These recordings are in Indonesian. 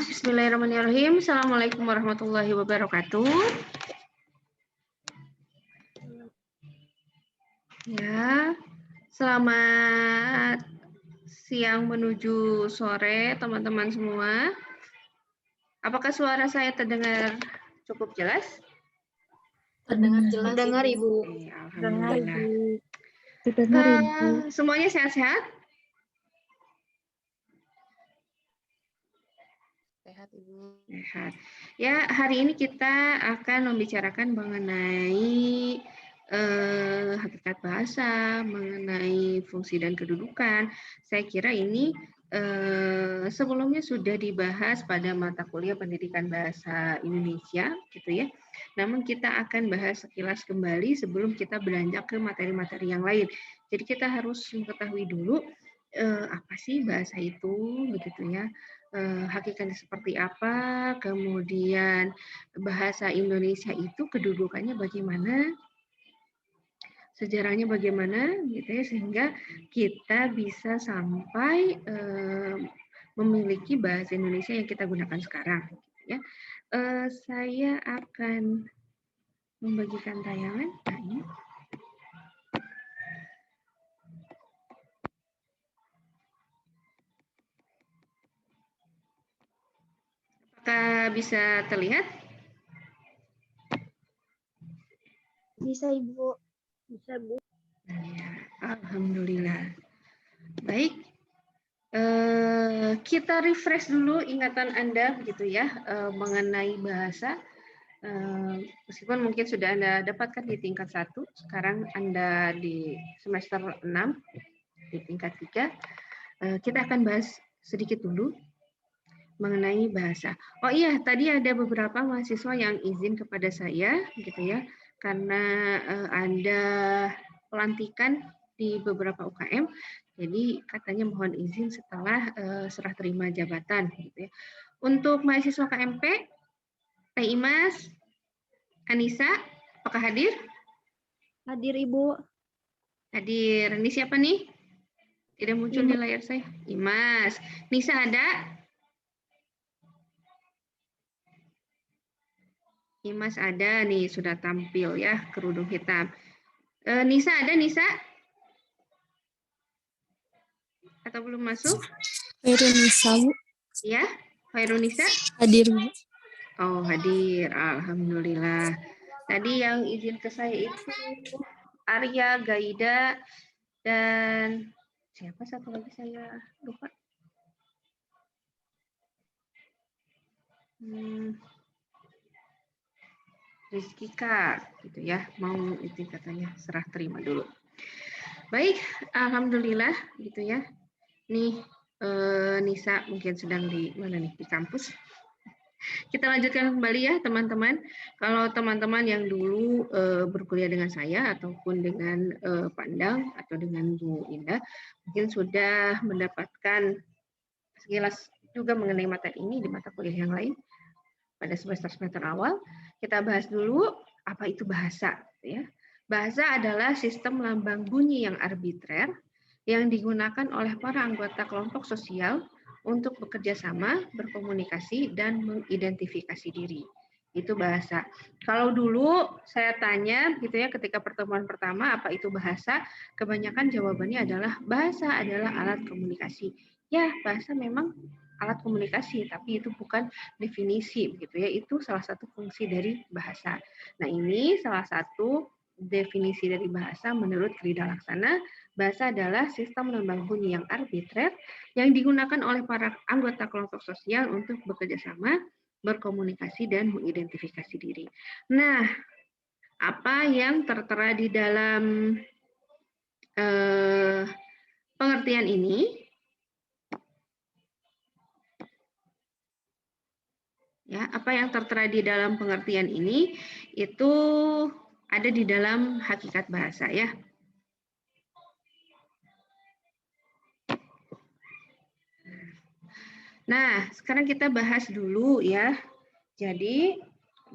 Bismillahirrahmanirrahim. Assalamualaikum warahmatullahi wabarakatuh. Ya, selamat siang menuju sore teman-teman semua. Apakah suara saya terdengar cukup jelas? Terdengar jelas. Terdengar, Ibu. Alhamdulillah. Terdengar, Ibu. Semuanya sehat-sehat? Sehat, Ibu. Sehat. Ya, hari ini kita akan membicarakan mengenai hakikat bahasa, mengenai fungsi dan kedudukan. Saya kira ini sebelumnya sudah dibahas pada mata kuliah pendidikan bahasa Indonesia, gitu ya. Namun kita akan bahas sekilas kembali sebelum kita beranjak ke materi-materi yang lain. Jadi kita harus mengetahui dulu apa sih bahasa itu, begitu ya. Hakikatnya seperti apa, kemudian bahasa Indonesia itu kedudukannya bagaimana, sejarahnya bagaimana, gitu ya, sehingga kita bisa sampai memiliki bahasa Indonesia yang kita gunakan sekarang. Gitu ya. Saya akan membagikan tayangan. Nah, ini. Apakah bisa terlihat? Bisa, Ibu. Bisa, Bu. Ya, alhamdulillah. Baik, kita refresh dulu ingatan Anda begitu ya mengenai bahasa. Meskipun mungkin sudah Anda dapatkan di tingkat 1, sekarang Anda di semester 6 di tingkat 3. Kita akan bahas sedikit dulu mengenai bahasa. Oh iya, tadi ada beberapa mahasiswa yang izin kepada saya gitu ya, karena Anda pelantikan di beberapa UKM, jadi katanya mohon izin setelah serah terima jabatan. Gitu ya. Untuk mahasiswa KMP, Teh Imas, Anissa, apakah hadir? Hadir, Ibu. Hadir. Ini siapa nih? Tidak muncul di layar saya. Imas. Nisa ada? Imas ada nih, sudah tampil ya, kerudung hitam. Nisa ada, Nisa? Atau belum masuk? Nisa, Bu. Ya, Nisa? Hadir, Bu. Oh, hadir. Alhamdulillah. Tadi yang izin ke saya itu Arya, Gaida, dan siapa satu lagi saya lupa. Rizky Kak, gitu ya, mau itu katanya serah terima dulu. Baik, alhamdulillah gitu ya. Nih Nisa mungkin sedang di mana nih, di kampus. Kita lanjutkan kembali ya teman-teman. Kalau teman-teman yang dulu berkuliah dengan saya ataupun dengan Pandang atau dengan Bu Indah, mungkin sudah mendapatkan sekilas juga mengenai materi ini di mata kuliah yang lain pada semester-semester awal. Kita bahas dulu apa itu bahasa. Ya. Bahasa adalah sistem lambang bunyi yang arbitrer yang digunakan oleh para anggota kelompok sosial untuk bekerja sama, berkomunikasi, dan mengidentifikasi diri. Itu bahasa. Kalau dulu saya tanya gitu ya ketika pertemuan pertama apa itu bahasa, kebanyakan jawabannya adalah bahasa adalah alat komunikasi. Ya, bahasa memang alat komunikasi, tapi itu bukan definisi begitu ya. Itu salah satu fungsi dari bahasa. Nah, ini salah satu definisi dari bahasa menurut Krida Laksana. Bahasa adalah sistem lambang bunyi yang arbitrer yang digunakan oleh para anggota kelompok sosial untuk bekerja sama, berkomunikasi, dan mengidentifikasi diri. Nah, apa yang tertera di dalam pengertian ini? Ya, apa yang tertera di dalam pengertian ini itu ada di dalam hakikat bahasa ya. Nah, sekarang kita bahas dulu ya. Jadi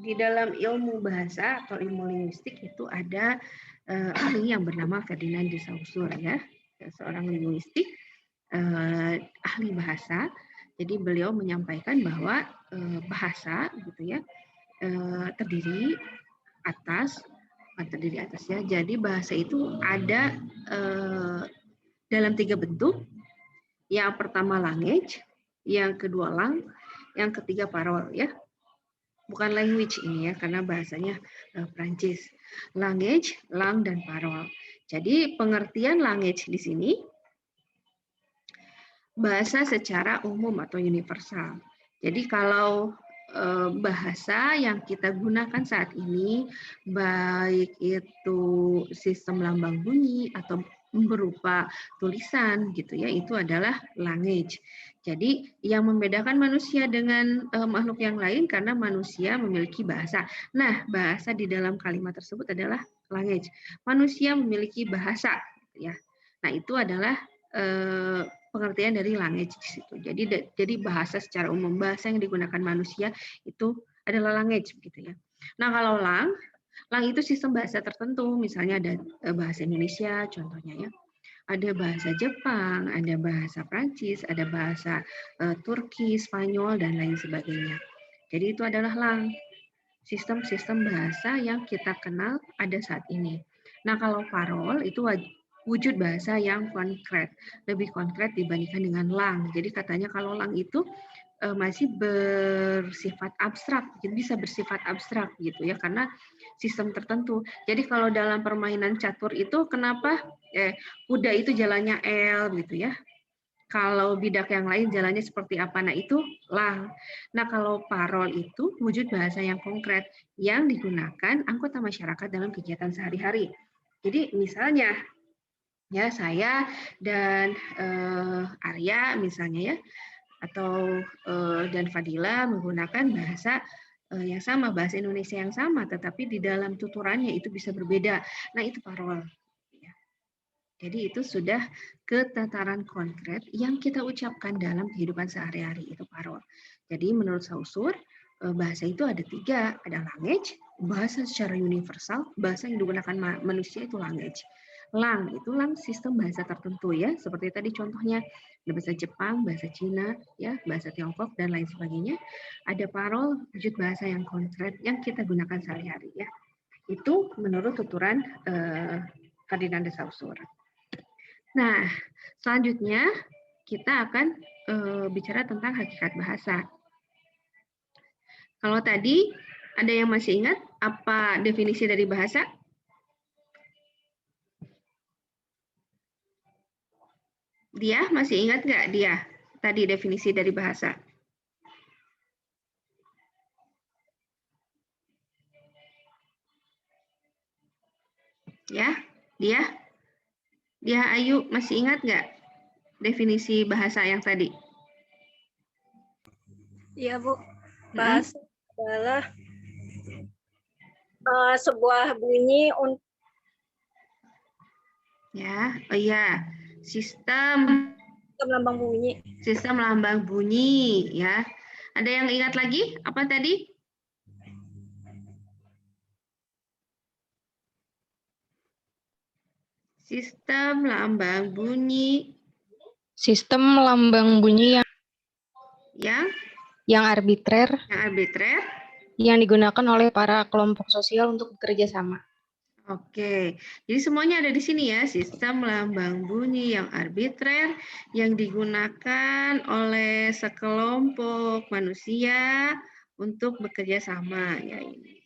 di dalam ilmu bahasa atau ilmu linguistik itu ada ahli yang bernama Ferdinand de Saussure ya, seorang linguistik ahli bahasa. Jadi beliau menyampaikan bahwa bahasa gitu ya terdiri atas ya. Jadi bahasa itu ada dalam 3 bentuk. Yang pertama language, yang kedua lang, yang ketiga parol ya. Bukan language ini ya, karena bahasanya Prancis. Language, lang, dan parol. Jadi pengertian language di sini bahasa secara umum atau universal. Jadi kalau bahasa yang kita gunakan saat ini, baik itu sistem lambang bunyi atau berupa tulisan gitu ya, itu adalah language. Jadi yang membedakan manusia dengan makhluk yang lain karena manusia memiliki bahasa. Nah, bahasa di dalam kalimat tersebut adalah language. Manusia memiliki bahasa ya. Nah, itu adalah pengertian dari language di situ. Jadi bahasa secara umum, bahasa yang digunakan manusia itu adalah language gitu ya. Nah, kalau lang itu sistem bahasa tertentu, misalnya ada bahasa Indonesia contohnya ya. Ada bahasa Jepang, ada bahasa Prancis, ada bahasa Turki, Spanyol dan lain sebagainya. Jadi itu adalah lang, sistem-sistem bahasa yang kita kenal ada saat ini. Nah, kalau parol itu wujud bahasa yang konkret, lebih konkret dibandingkan dengan lang. Jadi katanya kalau lang itu masih bersifat abstrak, bisa bersifat abstrak gitu ya, karena sistem tertentu. Jadi kalau dalam permainan catur itu kenapa kuda itu jalannya L gitu ya. Kalau bidak yang lain jalannya seperti apa? Nah, itu lang. Nah, kalau parol itu wujud bahasa yang konkret yang digunakan anggota masyarakat dalam kegiatan sehari-hari. Jadi misalnya ya saya dan Arya misalnya ya, atau dan Fadila menggunakan bahasa yang sama, bahasa Indonesia yang sama, tetapi di dalam tuturannya itu bisa berbeda. Nah, itu parol. Jadi itu sudah ke tataran konkret yang kita ucapkan dalam kehidupan sehari-hari, itu parol. Jadi menurut Saussure, bahasa itu ada 3, ada language, bahasa secara universal, bahasa yang digunakan manusia itu language. Lang, itu lang sistem bahasa tertentu ya, seperti tadi contohnya, ada bahasa Jepang, bahasa Cina, ya, bahasa Tiongkok, dan lain sebagainya. Ada parol, wujud bahasa yang konkret yang kita gunakan sehari-hari ya. Itu menurut tuturan Ferdinand de Saussure. Nah, selanjutnya kita akan bicara tentang hakikat bahasa. Kalau tadi ada yang masih ingat apa definisi dari bahasa? Dia masih ingat nggak dia tadi definisi dari bahasa? Ya, dia Ayu masih ingat nggak definisi bahasa yang tadi? Iya, Bu. Bahasa adalah sebuah bunyi untuk ya, oh iya, sistem lambang bunyi. Sistem lambang bunyi ya. Ada yang ingat lagi apa tadi? Sistem lambang bunyi. Sistem lambang bunyi yang arbitrer, yang digunakan oleh para kelompok sosial untuk bekerja sama. Oke, jadi semuanya ada di sini ya, sistem lambang bunyi yang arbitrer yang digunakan oleh sekelompok manusia untuk bekerja sama ya ini.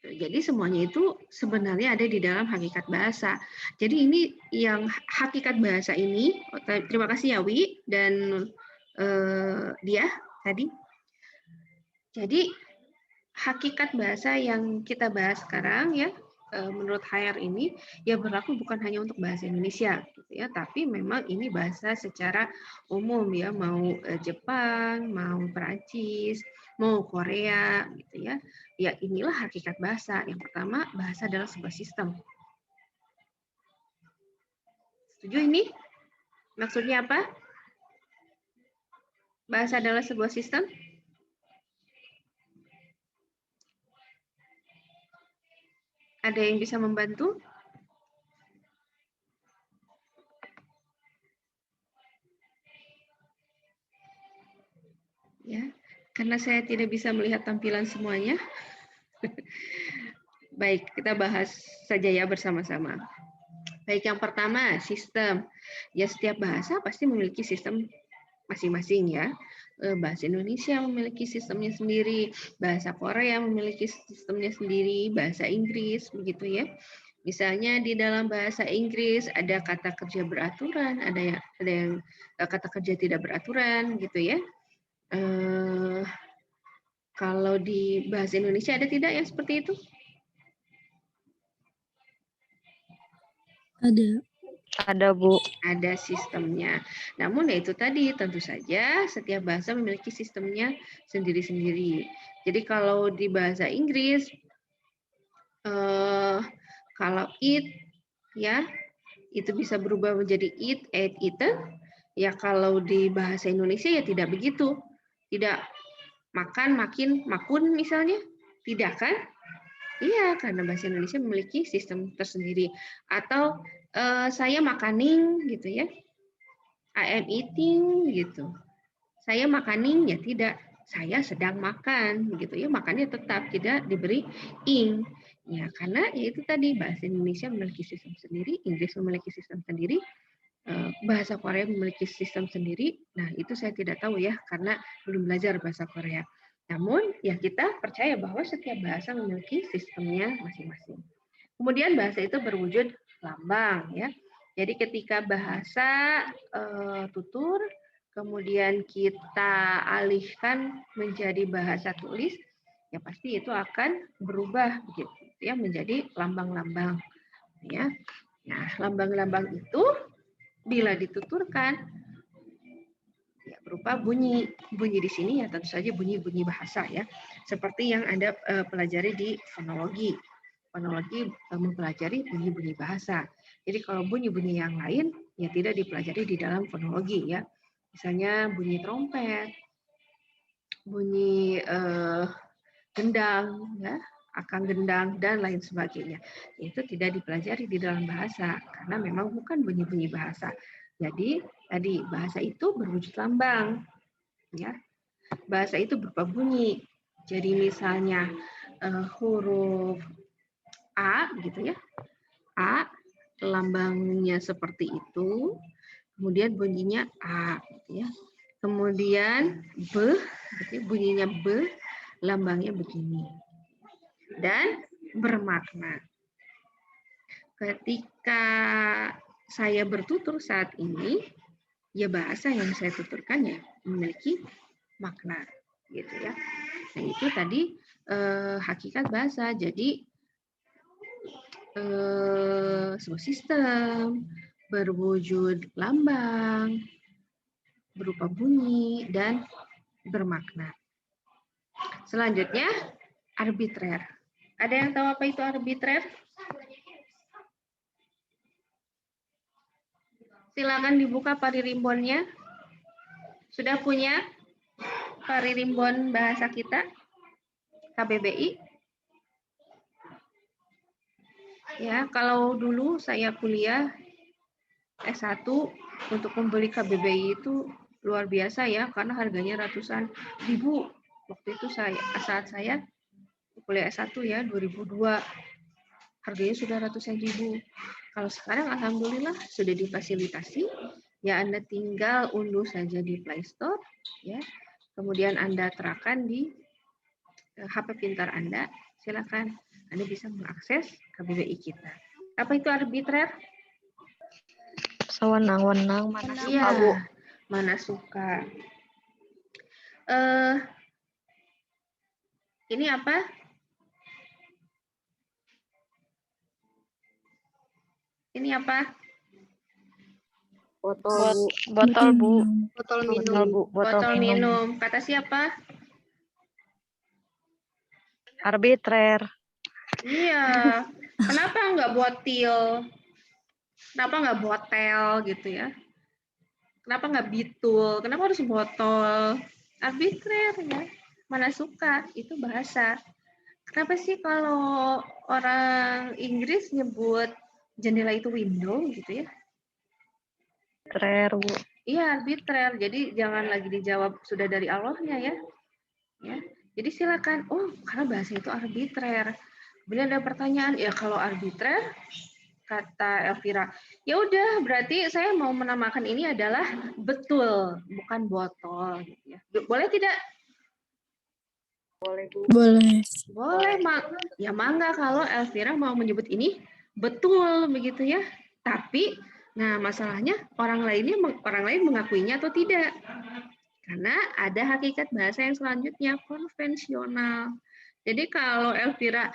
Jadi semuanya itu sebenarnya ada di dalam hakikat bahasa. Jadi ini yang hakikat bahasa ini, terima kasih ya Wi dan dia tadi. Jadi hakikat bahasa yang kita bahas sekarang ya, menurut HR ini ya berlaku bukan hanya untuk bahasa Indonesia gitu ya, tapi memang ini bahasa secara umum ya, mau Jepang, mau Perancis, mau Korea gitu ya. Ya inilah hakikat bahasa. Yang pertama, bahasa adalah sebuah sistem. Setuju ini? Maksudnya apa? Bahasa adalah sebuah sistem? Ada yang bisa membantu? Ya, karena saya tidak bisa melihat tampilan semuanya. Baik, kita bahas saja ya bersama-sama. Baik, yang pertama, sistem. Ya, setiap bahasa pasti memiliki sistem masing-masing ya. Bahasa Indonesia memiliki sistemnya sendiri, bahasa Korea memiliki sistemnya sendiri, bahasa Inggris, begitu ya. Misalnya di dalam bahasa Inggris ada kata kerja beraturan, ada yang kata kerja tidak beraturan, gitu ya. Kalau di bahasa Indonesia ada tidak yang seperti itu? Ada, Bu. Ada sistemnya. Namun ya itu tadi, tentu saja setiap bahasa memiliki sistemnya sendiri-sendiri. Jadi kalau di bahasa Inggris, kalau eat, ya, itu bisa berubah menjadi eat, ate, eaten. Ya kalau di bahasa Indonesia ya tidak begitu. Tidak makan, makin, makun misalnya. Tidak kan? Iya, karena bahasa Indonesia memiliki sistem tersendiri. Atau saya makaning gitu ya. I am eating gitu. Saya makaning ya tidak. Saya sedang makan begitu ya. Makannya tetap tidak diberi ing. Ya, karena ya itu tadi bahasa Indonesia memiliki sistem sendiri, Inggris memiliki sistem sendiri, bahasa Korea memiliki sistem sendiri. Nah, itu saya tidak tahu ya karena belum belajar bahasa Korea. Namun, ya kita percaya bahwa setiap bahasa memiliki sistemnya masing-masing. Kemudian bahasa itu berwujud lambang ya. Jadi ketika bahasa tutur kemudian kita alihkan menjadi bahasa tulis, ya pasti itu akan berubah begitu ya menjadi lambang-lambang ya. Nah, lambang-lambang itu bila dituturkan ya, berupa bunyi. Bunyi di sini ya tentu saja bunyi-bunyi bahasa ya. Seperti yang Anda pelajari di fonologi. Fonologi mempelajari bunyi-bunyi bahasa. Jadi kalau bunyi-bunyi yang lain ya tidak dipelajari di dalam fonologi ya. Misalnya bunyi trompet, bunyi gendang ya, akang gendang dan lain sebagainya. Itu tidak dipelajari di dalam bahasa karena memang bukan bunyi-bunyi bahasa. Jadi tadi bahasa itu berwujud lambang ya. Bahasa itu berupa bunyi. Jadi misalnya huruf A gitu ya. A lambangnya seperti itu. Kemudian bunyinya A gitu ya. Kemudian B gitu ya, bunyinya B lambangnya begini. Dan bermakna. Ketika saya bertutur saat ini, ya bahasa yang saya tuturkan ya memiliki makna, gitu ya. Nah itu tadi hakikat bahasa. Jadi sebuah sistem berwujud lambang, berupa bunyi dan bermakna. Selanjutnya arbitrer. Ada yang tahu apa itu arbitrer? Silakan dibuka paririmbonnya. Sudah punya paririmbon bahasa kita? KBBI? Ya, kalau dulu saya kuliah S1 untuk membeli KBBI itu luar biasa ya, karena harganya ratusan ribu. Waktu itu saat saya kuliah S1 ya, 2002. Harganya sudah ratusan ribu. Kalau sekarang alhamdulillah sudah difasilitasi, ya Anda tinggal unduh saja di Play Store, ya. Kemudian Anda terapkan di HP pintar Anda, silakan Anda bisa mengakses KBBI kita. Apa itu arbitrer? Sewenang-wenang, mana suka, Iya, Bu. mana suka. Ini apa? Ini apa? Botol, Bu. Botol, Bu. Botol Botol, minum. Bu. Botol minum. Kata siapa? Arbitrer. Iya. Kenapa nggak botil? Kenapa nggak botel gitu ya? Kenapa nggak bitul? Kenapa harus botol? Arbitrer ya. Mana suka, itu bahasa. Kenapa sih kalau orang Inggris nyebut jendela itu window gitu ya? Arbitrer, Bu. Iya, arbitrer. Jadi jangan lagi dijawab sudah dari Allahnya ya. Ya. Jadi silakan. Oh, karena bahasa itu arbitrer. Kemudian ada pertanyaan, ya kalau arbitrer, kata Elvira, ya udah berarti saya mau menamakan ini adalah betul, bukan botol. Gitu ya. Boleh tidak? Boleh, Bu. Boleh. Boleh, Mak. Ya mangga kalau Elvira mau menyebut ini betul begitu ya. Tapi, nah masalahnya orang lain mengakuinya atau tidak. Karena ada hakikat bahasa yang selanjutnya konvensional. Jadi kalau Elvira,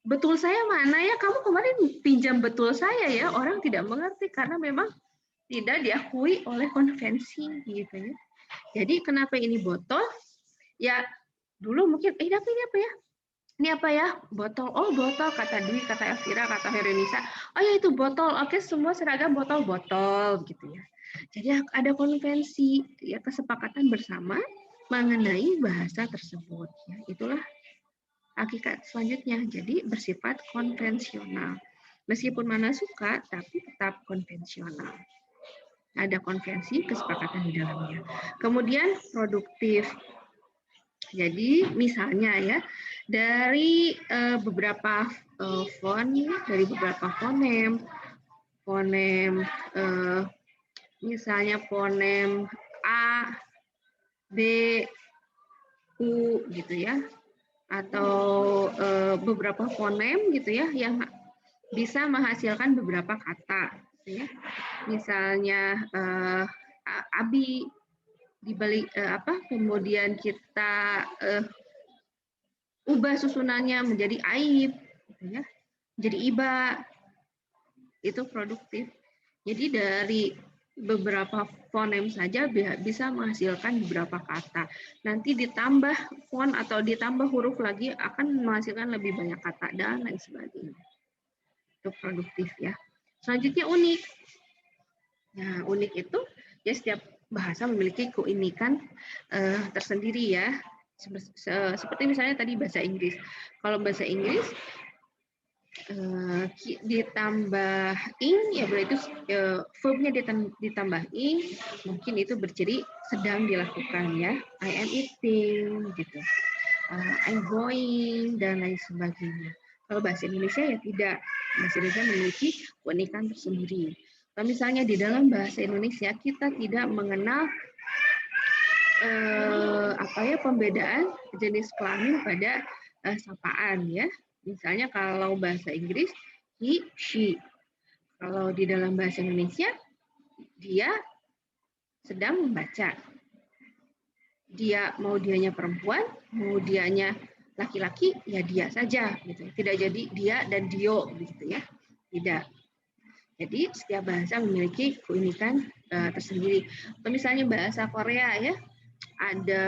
betul saya mana ya? Kamu kemarin pinjam betul saya ya. Orang tidak mengerti karena memang tidak diakui oleh konvensi gitu ya. Jadi kenapa ini botol? Ya dulu mungkin tapi ini apa ya? Ini apa ya? Botol. Oh, botol kata Dwi, kata Elvira, kata Veronica. Oh ya itu botol. Oke, semua seragam botol-botol gitu ya. Jadi ada konvensi, ya kesepakatan bersama mengenai bahasa tersebut. Ya, itulah hakikat selanjutnya. Jadi bersifat konvensional. Meskipun mana suka, tapi tetap konvensional. Ada konvensi, kesepakatan di dalamnya. Kemudian produktif. Jadi misalnya ya dari beberapa font, dari beberapa fonem misalnya fonem A, B, U gitu ya, atau beberapa fonem gitu ya yang bisa menghasilkan beberapa kata, gitu ya. Misalnya abi dibalik kemudian kita ubah susunannya menjadi aib, gitu ya, jadi iba, itu produktif. Jadi dari beberapa fonem saja bisa menghasilkan beberapa kata. Nanti ditambah font atau ditambah huruf lagi akan menghasilkan lebih banyak kata dan lain sebagainya. Itu produktif ya. Selanjutnya unik. Nah, unik itu ya setiap bahasa memiliki keunikan tersendiri ya. Seperti misalnya tadi bahasa Inggris. Kalau bahasa Inggris ditambah ing ya berarti verbnya ditambah ing, mungkin itu berciri sedang dilakukan ya. I am eating gitu, I'm going dan lain sebagainya. Kalau bahasa Indonesia ya tidak, bahasa Indonesia memiliki keunikan tersendiri. Kalau misalnya di dalam bahasa Indonesia kita tidak mengenal pembedaan jenis kelamin pada sapaan ya. Misalnya kalau bahasa Inggris he, she. Kalau di dalam bahasa Indonesia dia sedang membaca. Dianya perempuan, mau dianya laki-laki, ya dia saja gitu. Tidak jadi dia dan dio gitu ya. Tidak. Jadi setiap bahasa memiliki keunikan tersendiri. Atau misalnya bahasa Korea ya, ada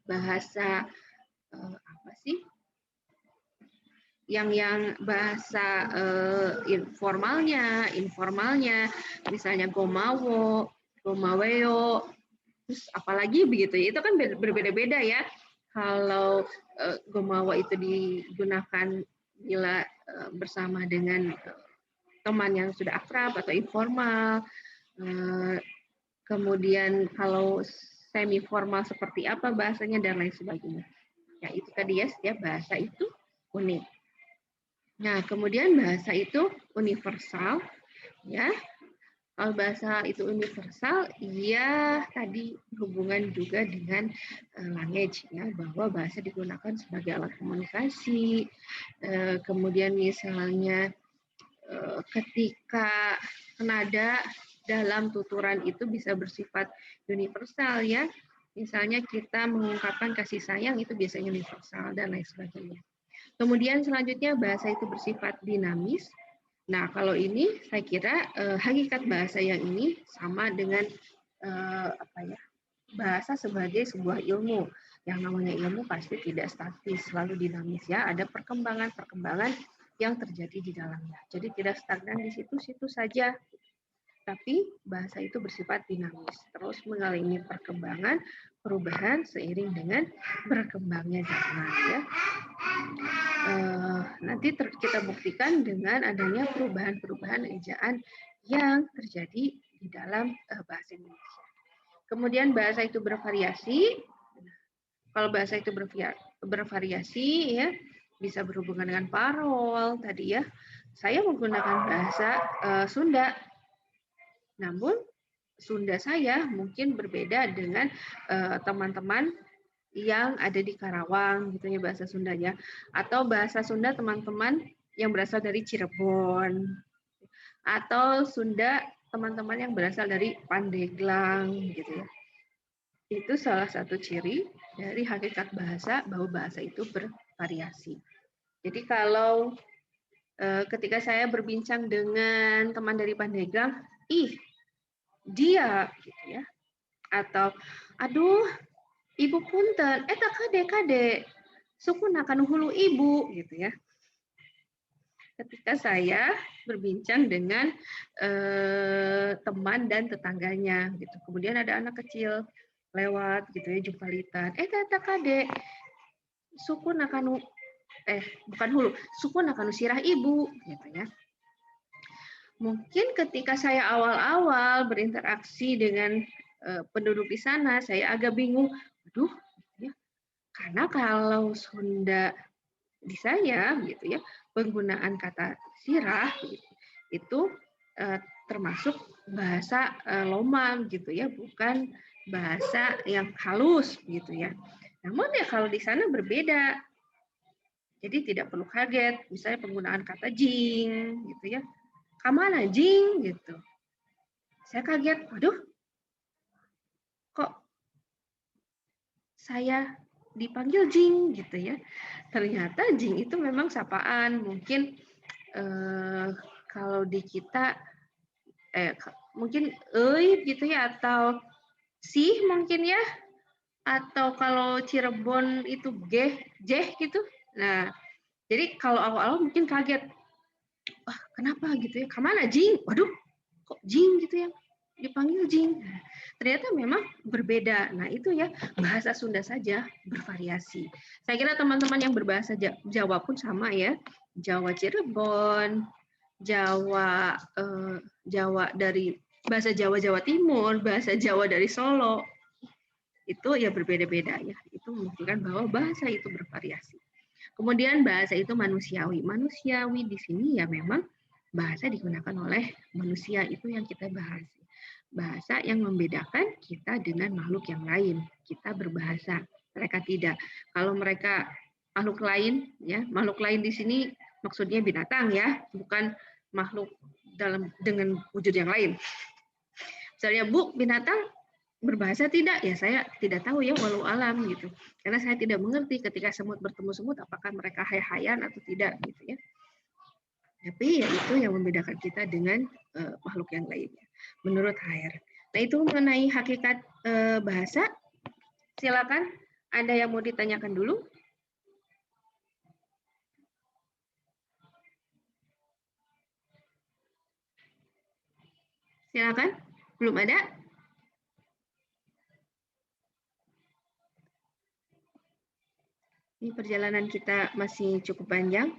bahasa apa sih? Yang bahasa informalnya, misalnya gomawo, gomaweo, terus apalagi begitu ya. Itu kan berbeda-beda ya. Kalau gomawo itu digunakan bila bersama dengan teman yang sudah akrab atau informal. Kemudian kalau semi formal seperti apa bahasanya dan lain sebagainya. Ya itu tadi ya, setiap bahasa itu unik. Nah, kemudian bahasa itu universal ya. Kalau bahasa itu universal, ya tadi hubungan juga dengan language ya, bahwa bahasa digunakan sebagai alat komunikasi. Kemudian misalnya ketika nada dalam tuturan itu bisa bersifat universal ya. Misalnya kita mengungkapkan kasih sayang itu biasanya universal dan lain sebagainya. Kemudian selanjutnya bahasa itu bersifat dinamis. Nah, kalau ini saya kira hakikat bahasa yang ini sama dengan bahasa sebagai sebuah ilmu. Yang namanya ilmu pasti tidak statis, selalu dinamis ya. Ada perkembangan yang terjadi di dalamnya. Jadi tidak stagnan di situ-situ saja. Tapi bahasa itu bersifat dinamis, terus mengalami perkembangan, perubahan seiring dengan berkembangnya zaman ya. Nanti kita buktikan dengan adanya perubahan-perubahan ejaan yang terjadi di dalam bahasa Indonesia. Kemudian bahasa itu bervariasi. Kalau bahasa itu bervariasi, ya bisa berhubungan dengan parol tadi ya. Saya menggunakan bahasa Sunda, namun Sunda saya mungkin berbeda dengan teman-teman yang ada di Karawang, gitu ya bahasa Sundanya, atau bahasa Sunda teman-teman yang berasal dari Cirebon, atau Sunda teman-teman yang berasal dari Pandeglang, gitu ya. Itu salah satu ciri dari hakikat bahasa, bahwa bahasa itu bervariasi. Jadi kalau ketika saya berbincang dengan teman dari Pandeglang, ih, dia, gitu ya, atau aduh, ibu punten, eta kade suku nakan hulu ibu, gitu ya. Ketika saya berbincang dengan teman dan tetangganya, gitu. Kemudian ada anak kecil lewat, gitu ya, jumpalitan, eta kade suku nakanu bukan hulu, suku nakanu sirah ibu, gitu ya. Mungkin ketika saya awal-awal berinteraksi dengan penduduk di sana, saya agak bingung, aduh, ya, karena kalau Sunda di saya, gitu ya, penggunaan kata sirah itu termasuk bahasa Lomang, gitu ya, bukan bahasa yang halus, gitu ya. Namun ya kalau di sana berbeda, jadi tidak perlu kaget, misalnya penggunaan kata jing, gitu ya. Kamana jing gitu. Saya kaget, waduh, kok saya dipanggil jing gitu ya. Ternyata jing itu memang sapaan. Mungkin kalau di kita mungkin gitu ya, atau sih mungkin ya, atau kalau Cirebon itu jeh gitu. Nah, jadi kalau awal-awal mungkin kaget, wah kenapa gitu ya, kemana jing, waduh kok jing gitu ya, dipanggil jing. Ternyata memang berbeda. Nah itu ya, bahasa Sunda saja bervariasi. Saya kira teman-teman yang berbahasa Jawa pun sama ya. Jawa Cirebon, Jawa Jawa dari bahasa Jawa Jawa Timur, bahasa Jawa dari Solo, itu ya berbeda-beda ya. Itu menunjukkan bahwa bahasa itu bervariasi. Kemudian bahasa itu manusiawi. Manusiawi di sini ya memang bahasa digunakan oleh manusia, itu yang kita bahas. Bahasa yang membedakan kita dengan makhluk yang lain. Kita berbahasa, mereka tidak. Kalau mereka makhluk lain, ya makhluk lain di sini maksudnya binatang ya, bukan makhluk dengan wujud yang lain. Misalnya, Bu, binatang berbahasa tidak? Ya saya tidak tahu ya, walau alam gitu. Karena saya tidak mengerti ketika semut bertemu semut apakah mereka hai-haian atau tidak gitu ya. Tapi ya itu yang membedakan kita dengan makhluk yang lainnya menurut HR. Nah, itu mengenai hakikat bahasa. Silakan, ada yang mau ditanyakan dulu? Silakan. Belum ada? Ini perjalanan kita masih cukup panjang.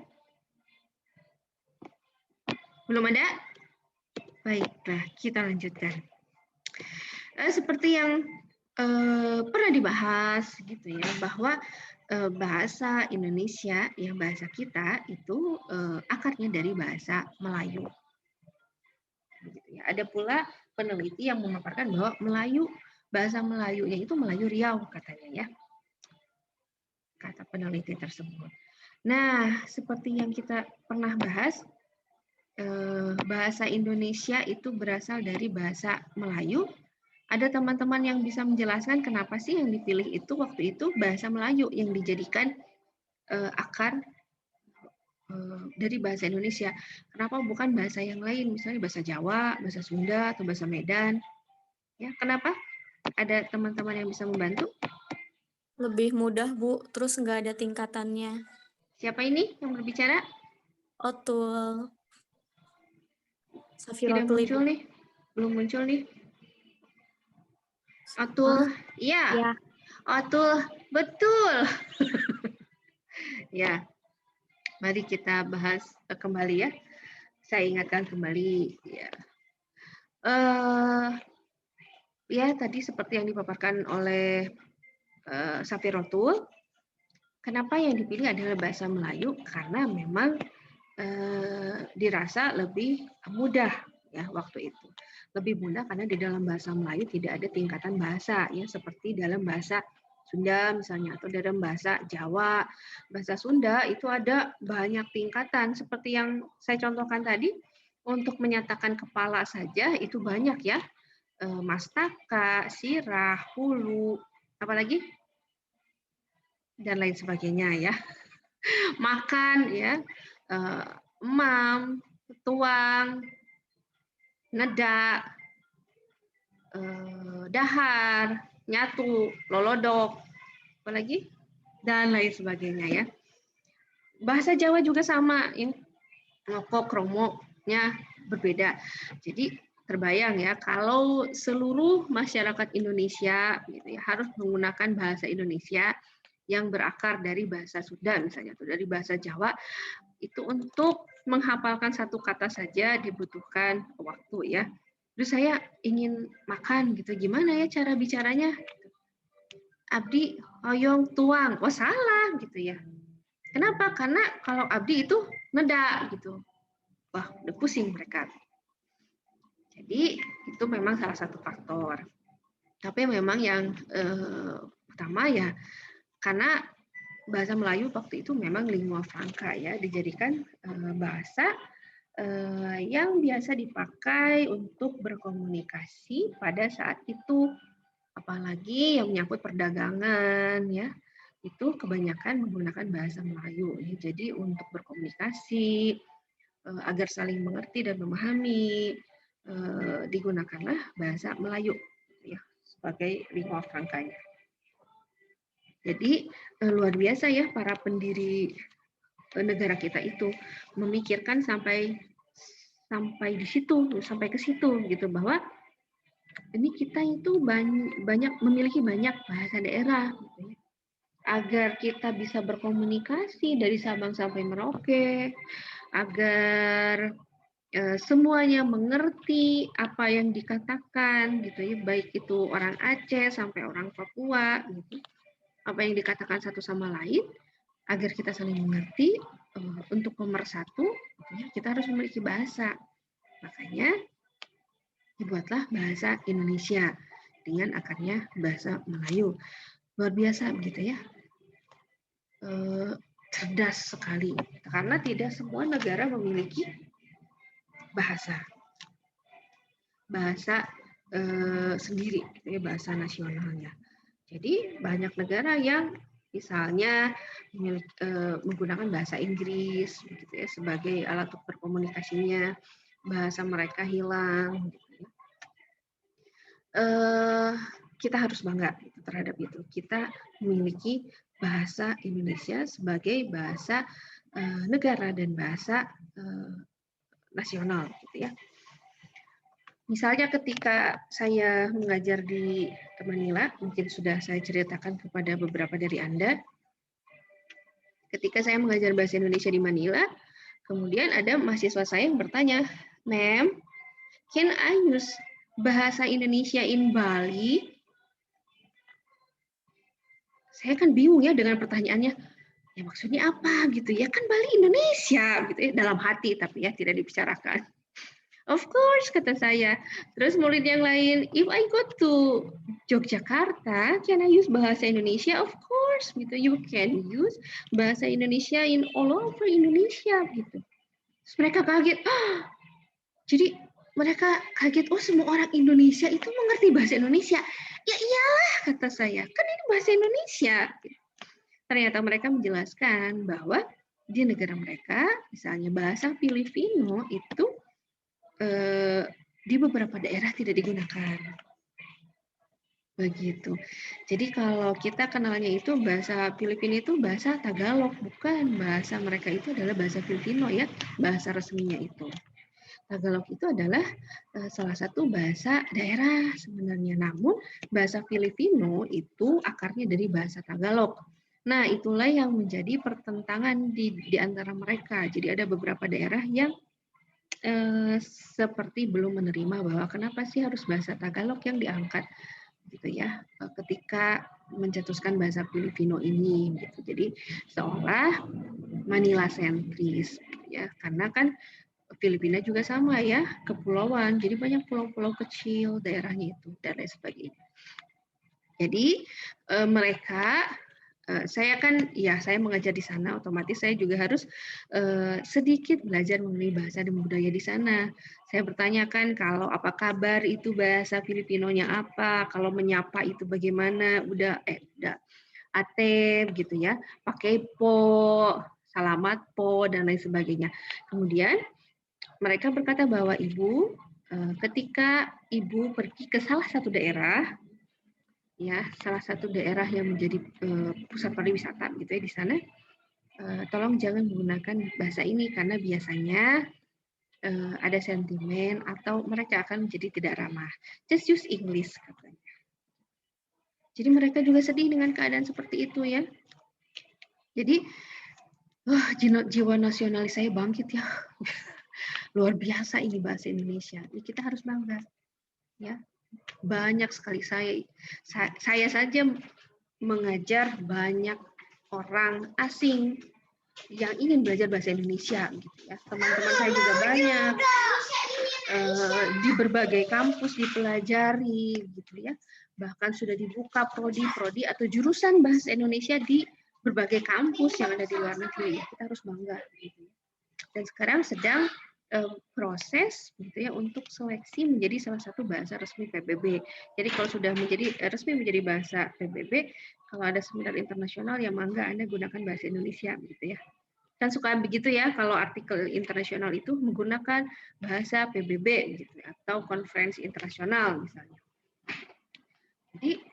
Belum ada? Baiklah, kita lanjutkan. Seperti yang pernah dibahas gitu ya, bahwa bahasa Indonesia, yang bahasa kita itu akarnya dari bahasa Melayu. Gitu ya. Ada pula peneliti yang memaparkan bahwa Melayu, bahasa Melayunya itu Melayu Riau katanya ya, kata peneliti tersebut. Nah, seperti yang kita pernah bahas, bahasa Indonesia itu berasal dari bahasa Melayu. Ada teman-teman yang bisa menjelaskan kenapa sih yang dipilih itu waktu itu bahasa Melayu yang dijadikan akar dari bahasa Indonesia. Kenapa bukan bahasa yang lain, misalnya bahasa Jawa, bahasa Sunda, atau bahasa Medan? Ya, kenapa? Ada teman-teman yang bisa membantu? Lebih mudah, Bu. Terus nggak ada tingkatannya. Siapa ini yang berbicara? Otul. Tidak muncul nih. Belum muncul nih. Otul. Iya. Ya. Otul. Betul. Ya. Mari kita bahas kembali ya. Saya ingatkan kembali. Ya. ya tadi seperti yang dipaparkan oleh Safirotul, kenapa yang dipilih adalah bahasa Melayu? Karena memang dirasa lebih mudah ya waktu itu. Lebih mudah karena di dalam bahasa Melayu tidak ada tingkatan bahasa ya seperti dalam bahasa Sunda misalnya atau dalam bahasa Jawa. Bahasa Sunda itu ada banyak tingkatan seperti yang saya contohkan tadi. Untuk menyatakan kepala saja itu banyak ya. Mastaka, sirah, hulu, apalagi dan lain sebagainya ya. Makan ya, emam, tuang, neda, dahar, nyatu, lolodok, apalagi dan lain sebagainya ya. Bahasa Jawa juga sama ya. Ngokok, kromoknya berbeda. Jadi terbayang ya kalau seluruh masyarakat Indonesia gitu ya, harus menggunakan bahasa Indonesia yang berakar dari bahasa Sunda misalnya atau dari bahasa Jawa, itu untuk menghafalkan satu kata saja dibutuhkan waktu ya. Terus saya ingin makan gitu, gimana ya cara bicaranya? Abdi hoyong tuang, oh salah gitu ya. Kenapa? Karena kalau abdi itu neda gitu. Wah, udah pusing mereka. Jadi itu memang salah satu faktor. Tapi memang yang utama ya karena bahasa Melayu waktu itu memang lingua franca ya, dijadikan bahasa yang biasa dipakai untuk berkomunikasi pada saat itu. Apalagi yang menyangkut perdagangan ya, itu kebanyakan menggunakan bahasa Melayu. Ya. Jadi untuk berkomunikasi agar saling mengerti dan memahami digunakanlah bahasa Melayu ya sebagai lingua francanya. Jadi luar biasa ya para pendiri negara kita itu memikirkan sampai di situ, sampai ke situ gitu bahwa ini kita itu memiliki banyak bahasa daerah gitu ya. Agar kita bisa berkomunikasi dari Sabang sampai Merauke, agar semuanya mengerti apa yang dikatakan gitu ya, baik itu orang Aceh sampai orang Papua gitu. Apa yang dikatakan satu sama lain agar kita saling mengerti, untuk pemersatu gitu ya, kita harus memiliki bahasa. Makanya dibuatlah bahasa Indonesia dengan akarnya bahasa Melayu. Luar biasa begitu ya. Cerdas sekali karena tidak semua negara memiliki bahasa sendiri gitu ya, bahasa nasionalnya. Jadi banyak negara yang misalnya menggunakan bahasa Inggris gitu ya, sebagai alat untuk berkomunikasinya, bahasa mereka hilang gitu ya. Kita harus bangga terhadap itu. Kita memiliki bahasa Indonesia sebagai bahasa negara dan bahasa nasional gitu ya. Misalnya ketika saya mengajar di Manila, mungkin sudah saya ceritakan kepada beberapa dari Anda. Ketika saya mengajar bahasa Indonesia di Manila, kemudian ada mahasiswa saya yang bertanya, "Ma'am, can I use bahasa Indonesia in Bali?" Saya kan bingung ya dengan pertanyaannya. Ya maksudnya apa gitu ya, kan Bali Indonesia gitu ya, dalam hati tapi ya tidak dibicarakan. Of course, kata saya. Terus murid yang lain, if I go to Yogyakarta, can I use bahasa Indonesia? Of course, gitu. You can use bahasa Indonesia in all over Indonesia, gitu. Terus mereka kaget. Jadi mereka kaget, oh semua orang Indonesia itu mengerti bahasa Indonesia. Ya iyalah, kata saya. Kan ini bahasa Indonesia. Ternyata mereka menjelaskan bahwa di negara mereka, misalnya bahasa Filipino itu di beberapa daerah tidak digunakan. Begitu. Jadi kalau kita kenalnya itu bahasa Filipina itu bahasa Tagalog, bukan bahasa mereka itu adalah bahasa Filipino ya, bahasa resminya itu. Tagalog itu adalah salah satu bahasa daerah sebenarnya, namun bahasa Filipino itu akarnya dari bahasa Tagalog. Nah, itulah yang menjadi pertentangan di antara mereka. Jadi ada beberapa daerah yang seperti belum menerima bahwa kenapa sih harus bahasa Tagalog yang diangkat gitu ya ketika mencetuskan bahasa Filipino ini gitu. Jadi seolah Manila sentris ya, karena kan Filipina juga sama ya, kepulauan. Jadi banyak pulau-pulau kecil daerahnya itu dan lain sebagainya. Jadi mereka saya kan ya saya mengajar di sana, otomatis saya juga harus sedikit belajar mengenai bahasa dan budaya di sana. Saya bertanyakan kalau apa kabar itu bahasa Filipinonya apa, kalau menyapa itu bagaimana, udah ate gitu ya, pakai po, salamat po dan lain sebagainya. Kemudian mereka berkata bahwa ibu ketika ibu pergi ke salah satu daerah ya, salah satu daerah yang menjadi pusat pariwisata gitu ya di sana, tolong jangan menggunakan bahasa ini karena biasanya ada sentimen atau mereka akan menjadi tidak ramah. Just use English katanya. Jadi mereka juga sedih dengan keadaan seperti itu ya. Jadi jiwa nasionalis saya bangkit ya. Luar biasa ini bahasa Indonesia. Ini kita harus bangga ya. Banyak sekali saya saja mengajar banyak orang asing yang ingin belajar bahasa Indonesia gitu ya. Teman-teman saya juga banyak di berbagai kampus dipelajari gitu ya. Bahkan sudah dibuka prodi atau jurusan bahasa Indonesia di berbagai kampus yang ada di luar negeri. Kita harus bangga gitu. Dan sekarang sedang proses gitu ya untuk seleksi menjadi salah satu bahasa resmi PBB. Jadi kalau sudah menjadi resmi menjadi bahasa PBB, kalau ada seminar internasional ya mangga Anda gunakan bahasa Indonesia gitu ya. Kan suka begitu ya kalau artikel internasional itu menggunakan bahasa PBB gitu atau konferensi internasional misalnya. Jadi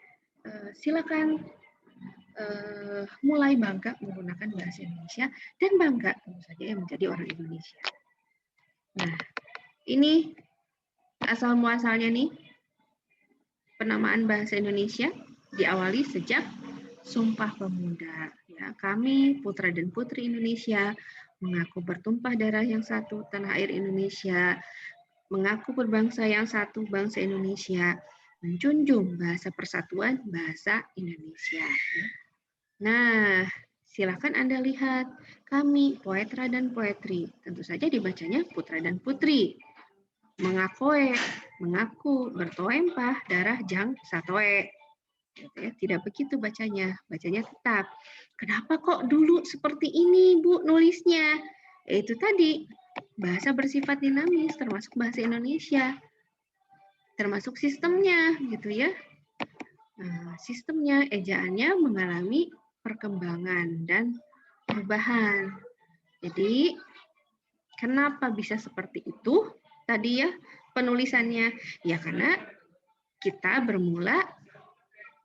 silakan mulai bangga menggunakan bahasa Indonesia dan bangga tentu saja yang menjadi orang Indonesia. Nah, ini asal muasalnya nih, penamaan bahasa Indonesia diawali sejak Sumpah Pemuda. Ya, kami putra dan putri Indonesia mengaku bertumpah darah yang satu tanah air Indonesia, mengaku berbangsa yang satu bangsa Indonesia, menjunjung bahasa persatuan bahasa Indonesia. Nah, silakan Anda lihat kami poetra dan poetri, tentu saja dibacanya putra dan putri. Mengaku bertoempah darah jang satoe. Tidak begitu bacanya tetap. Kenapa kok dulu seperti ini Bu nulisnya? Itu tadi bahasa bersifat dinamis termasuk bahasa Indonesia. Termasuk sistemnya gitu ya. Nah, sistemnya ejaannya mengalami perkembangan dan perubahan. Jadi, kenapa bisa seperti itu? Tadi ya, penulisannya. Ya, karena kita bermula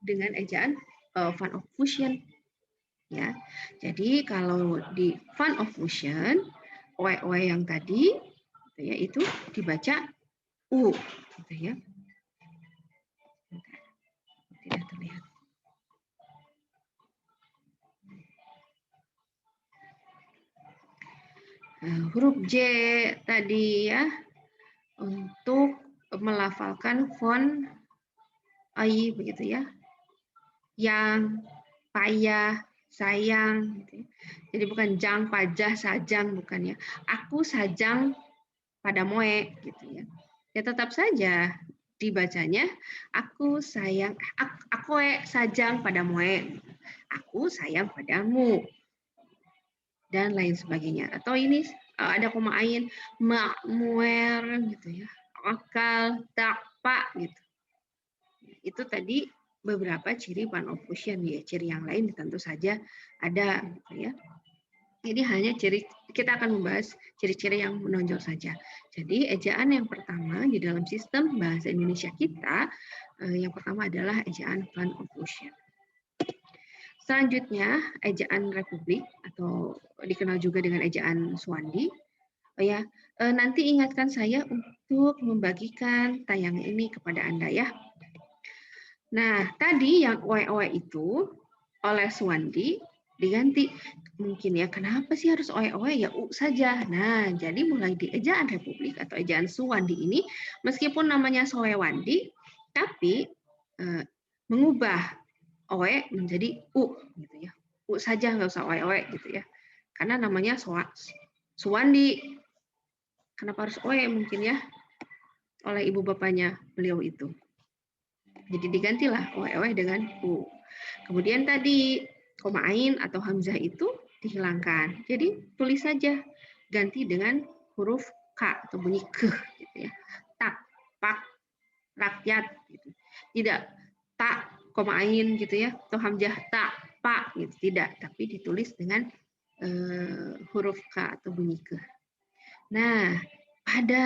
dengan ejaan Van of Fusion. Ya, jadi kalau di Van of Fusion, oe yang tadi, ya, itu dibaca U. Gitu ya. Tidak terlihat. Huruf J tadi ya, untuk melafalkan font AI begitu ya, yang, payah, sayang. Gitu ya. Jadi bukan jang, pajah, sajang, bukan ya. Aku sajang pada moe gitu ya. Ya tetap saja dibacanya aku sayang, aku sajang pada moe, aku sayang padamu. Dan lain sebagainya. Atau ini ada koma ain, makmuer gitu ya, akal, takpa gitu. Itu tadi beberapa ciri Van of Fusion ya. Ciri yang lain tentu saja ada gitu ya. Ini hanya ciri, kita akan membahas ciri-ciri yang menonjol saja. Jadi ejaan yang pertama di dalam sistem bahasa Indonesia kita, yang pertama adalah ejaan Van of Fusion. Selanjutnya, ejaan Republik atau dikenal juga dengan ejaan Suwandi. Ya, nanti ingatkan saya untuk membagikan tayangan ini kepada Anda ya. Nah, tadi yang oe-oe itu oleh Suwandi diganti. Mungkin ya, kenapa sih harus oe-oe? Ya u saja. Nah, jadi mulai di ejaan Republik atau ejaan Suwandi ini, meskipun namanya Sowewandi, tapi mengubah oe menjadi u gitu ya. U saja, nggak usah oe-oe gitu ya. Karena namanya Suwandi. Kenapa harus oe mungkin ya? Oleh ibu bapaknya beliau itu. Jadi digantilah oe-oe dengan u. Kemudian tadi koma ain atau hamzah itu dihilangkan. Jadi tulis saja ganti dengan huruf k atau bunyi ke gitu ya. Tak, pak, rakyat gitu. Tidak tak koma ain gitu ya atau hamzah tak, pak gitu. Tidak, tapi ditulis dengan huruf k atau bunyi ke. Nah, pada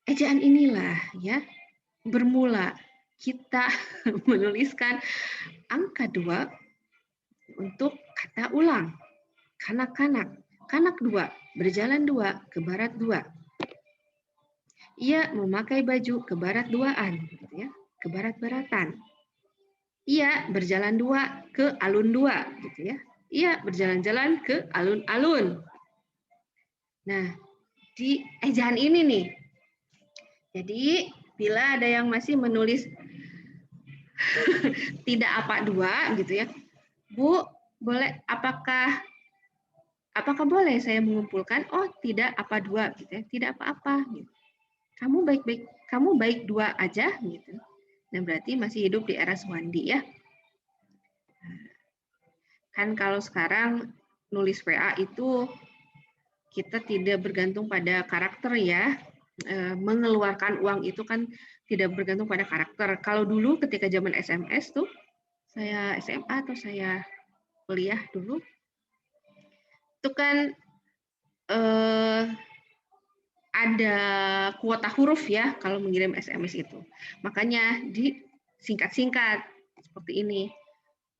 ejaan inilah ya bermula kita menuliskan angka 2 untuk kata ulang. Kanak-kanak, kanak 2, berjalan 2, ke barat 2. Ia memakai baju ke barat 2-an, gitu ya, ke barat-baratan. Ia berjalan 2 ke alun 2, gitu ya. Ia berjalan-jalan ke alun-alun. Nah, di ejaan ini nih. Jadi, bila ada yang masih menulis tidak apa 2 gitu ya. Bu, boleh apakah boleh saya mengumpulkan? Oh, tidak apa 2 gitu ya. Tidak apa-apa gitu. Kamu baik 2 aja gitu. Nah, berarti masih hidup di era Suwandi ya. Kan kalau sekarang nulis WA itu kita tidak bergantung pada karakter ya. Mengeluarkan uang itu kan tidak bergantung pada karakter. Kalau dulu ketika zaman SMS tuh, saya SMA atau saya kuliah dulu, itu kan ada kuota huruf ya kalau mengirim SMS itu. Makanya disingkat-singkat seperti ini.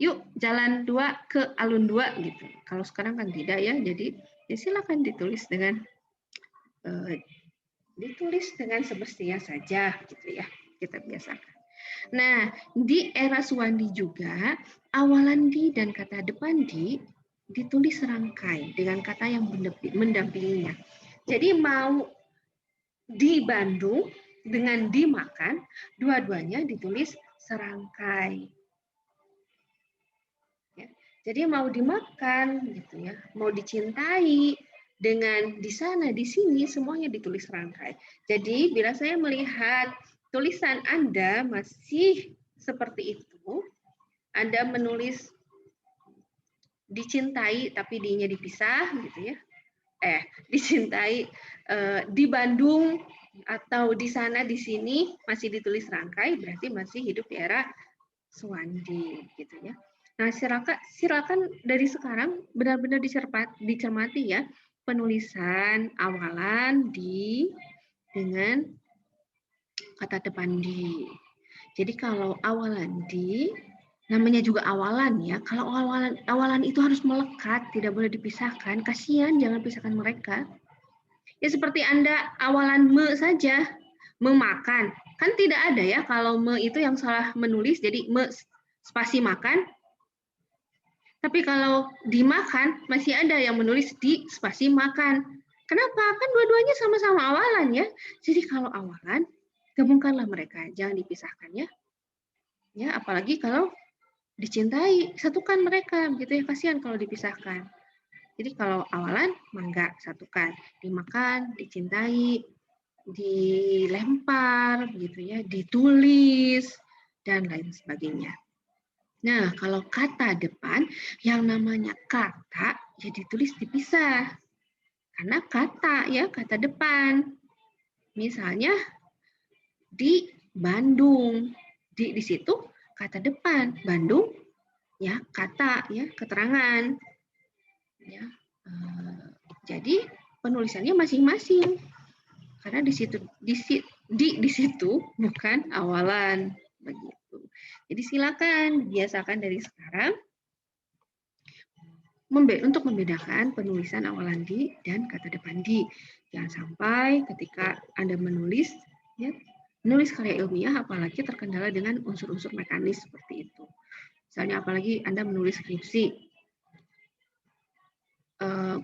Yuk jalan 2 ke alun 2 gitu. Kalau sekarang kan tidak ya, jadi ya silakan ditulis dengan semestinya saja gitu ya. Kita biasakan. Nah, di era Suwandi juga awalan di dan kata depan di ditulis serangkai dengan kata yang mendampinginya. Jadi mau di Bandung dengan dimakan, dua-duanya ditulis serangkai. Ya. Jadi mau dimakan gitu ya, mau dicintai dengan di sana di sini semuanya ditulis serangkai. Jadi bila saya melihat tulisan Anda masih seperti itu, Anda menulis dicintai tapi di-nya dipisah gitu ya. Dicintai di Bandung atau di sana di sini masih ditulis rangkai, berarti masih hidup di era Suwandi gitu ya. Nah, silakan dari sekarang benar-benar dicermati ya penulisan awalan di dengan kata depan di. Jadi kalau awalan di namanya juga awalan ya. Kalau awalan itu harus melekat, tidak boleh dipisahkan. Kasihan, jangan pisahkan mereka. Ya seperti Anda awalan me saja, memakan. Kan tidak ada ya kalau me itu yang salah menulis, jadi me spasi makan. Tapi kalau dimakan, masih ada yang menulis di spasi makan. Kenapa? Kan dua-duanya sama-sama awalan ya. Jadi kalau awalan, gabungkanlah mereka, jangan dipisahkan ya. Ya, apalagi kalau dicintai, satukan mereka, begitu ya, kasihan kalau dipisahkan. Jadi kalau awalan, mangga, satukan. Dimakan, dicintai, dilempar, begitu ya, ditulis, dan lain sebagainya. Nah, kalau kata depan, yang namanya kata, ya ditulis dipisah. Karena kata, ya, kata depan. Misalnya, di Bandung. Di situ kata depan, Bandung, ya kata, ya keterangan. Ya, jadi penulisannya masing-masing. Karena di situ bukan awalan begitu. Jadi silakan biasakan dari sekarang untuk membedakan penulisan awalan di dan kata depan di. Jangan sampai ketika Anda menulis karya ilmiah apalagi terkendala dengan unsur-unsur mekanis seperti itu. Misalnya apalagi Anda menulis skripsi,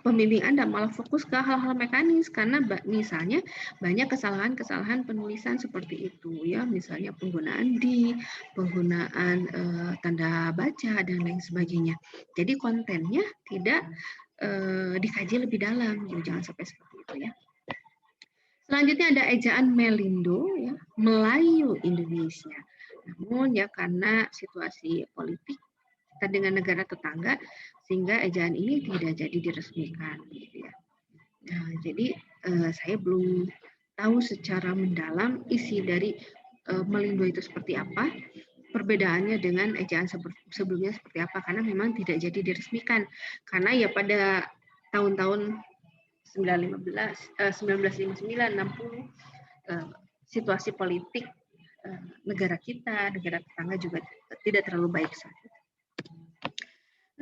pembimbing Anda malah fokus ke hal-hal mekanis karena misalnya banyak kesalahan-kesalahan penulisan seperti itu ya, misalnya penggunaan di, penggunaan tanda baca dan lain sebagainya. Jadi kontennya tidak dikaji lebih dalam, gitu. Jangan sampai seperti itu ya. Selanjutnya ada ejaan Melindo ya, Melayu Indonesia. Namun ya karena situasi politik kita dengan negara tetangga sehingga ejaan ini tidak jadi diresmikan gitu ya. Nah, jadi saya belum tahu secara mendalam isi dari Melindo itu seperti apa, perbedaannya dengan ejaan sebelumnya seperti apa, karena memang tidak jadi diresmikan karena ya pada tahun-tahun 1959, 60 situasi politik negara kita, negara tetangga juga tidak terlalu baik saat itu.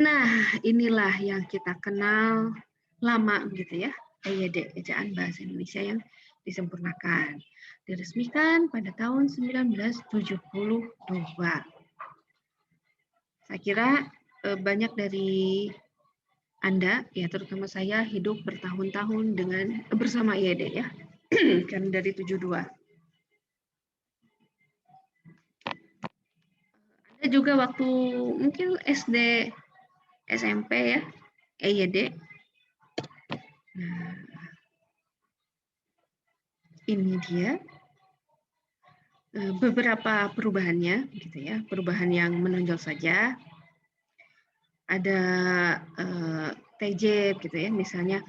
Nah, inilah yang kita kenal lama gitu ya, EYD, Ejaan Bahasa Indonesia yang disempurnakan. Diresmikan pada tahun 1972. Saya kira banyak dari Anda, ya terutama saya, hidup bertahun-tahun dengan bersama EYD ya, kan dari 72. Anda juga waktu mungkin SD, SMP ya, EYD. Nah, ini dia beberapa perubahannya, gitu ya, perubahan yang menonjol saja. Ada TJ, gitu ya, misalnya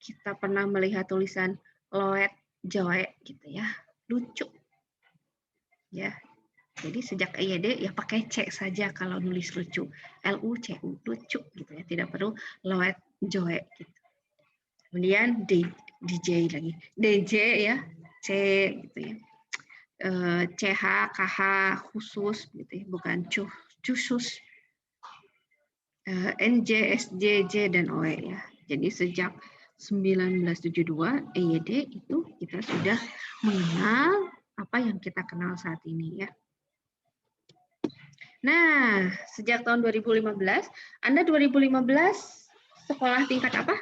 kita pernah melihat tulisan Loet Joe, gitu ya, lucu, ya. Jadi sejak EYD ya pakai C saja kalau nulis lucu, LUCU, lucu gitu ya, tidak perlu Loet Joe gitu. Kemudian DJ lagi, DJ ya, C gitu ya, CH, KH khusus gitu ya, bukan khusus, NJ, SJ, J dan OE ya. Jadi sejak 1972 EYD itu kita sudah mengenal apa yang kita kenal saat ini ya. Nah, sejak tahun 2015, Anda 2015 sekolah tingkat apa?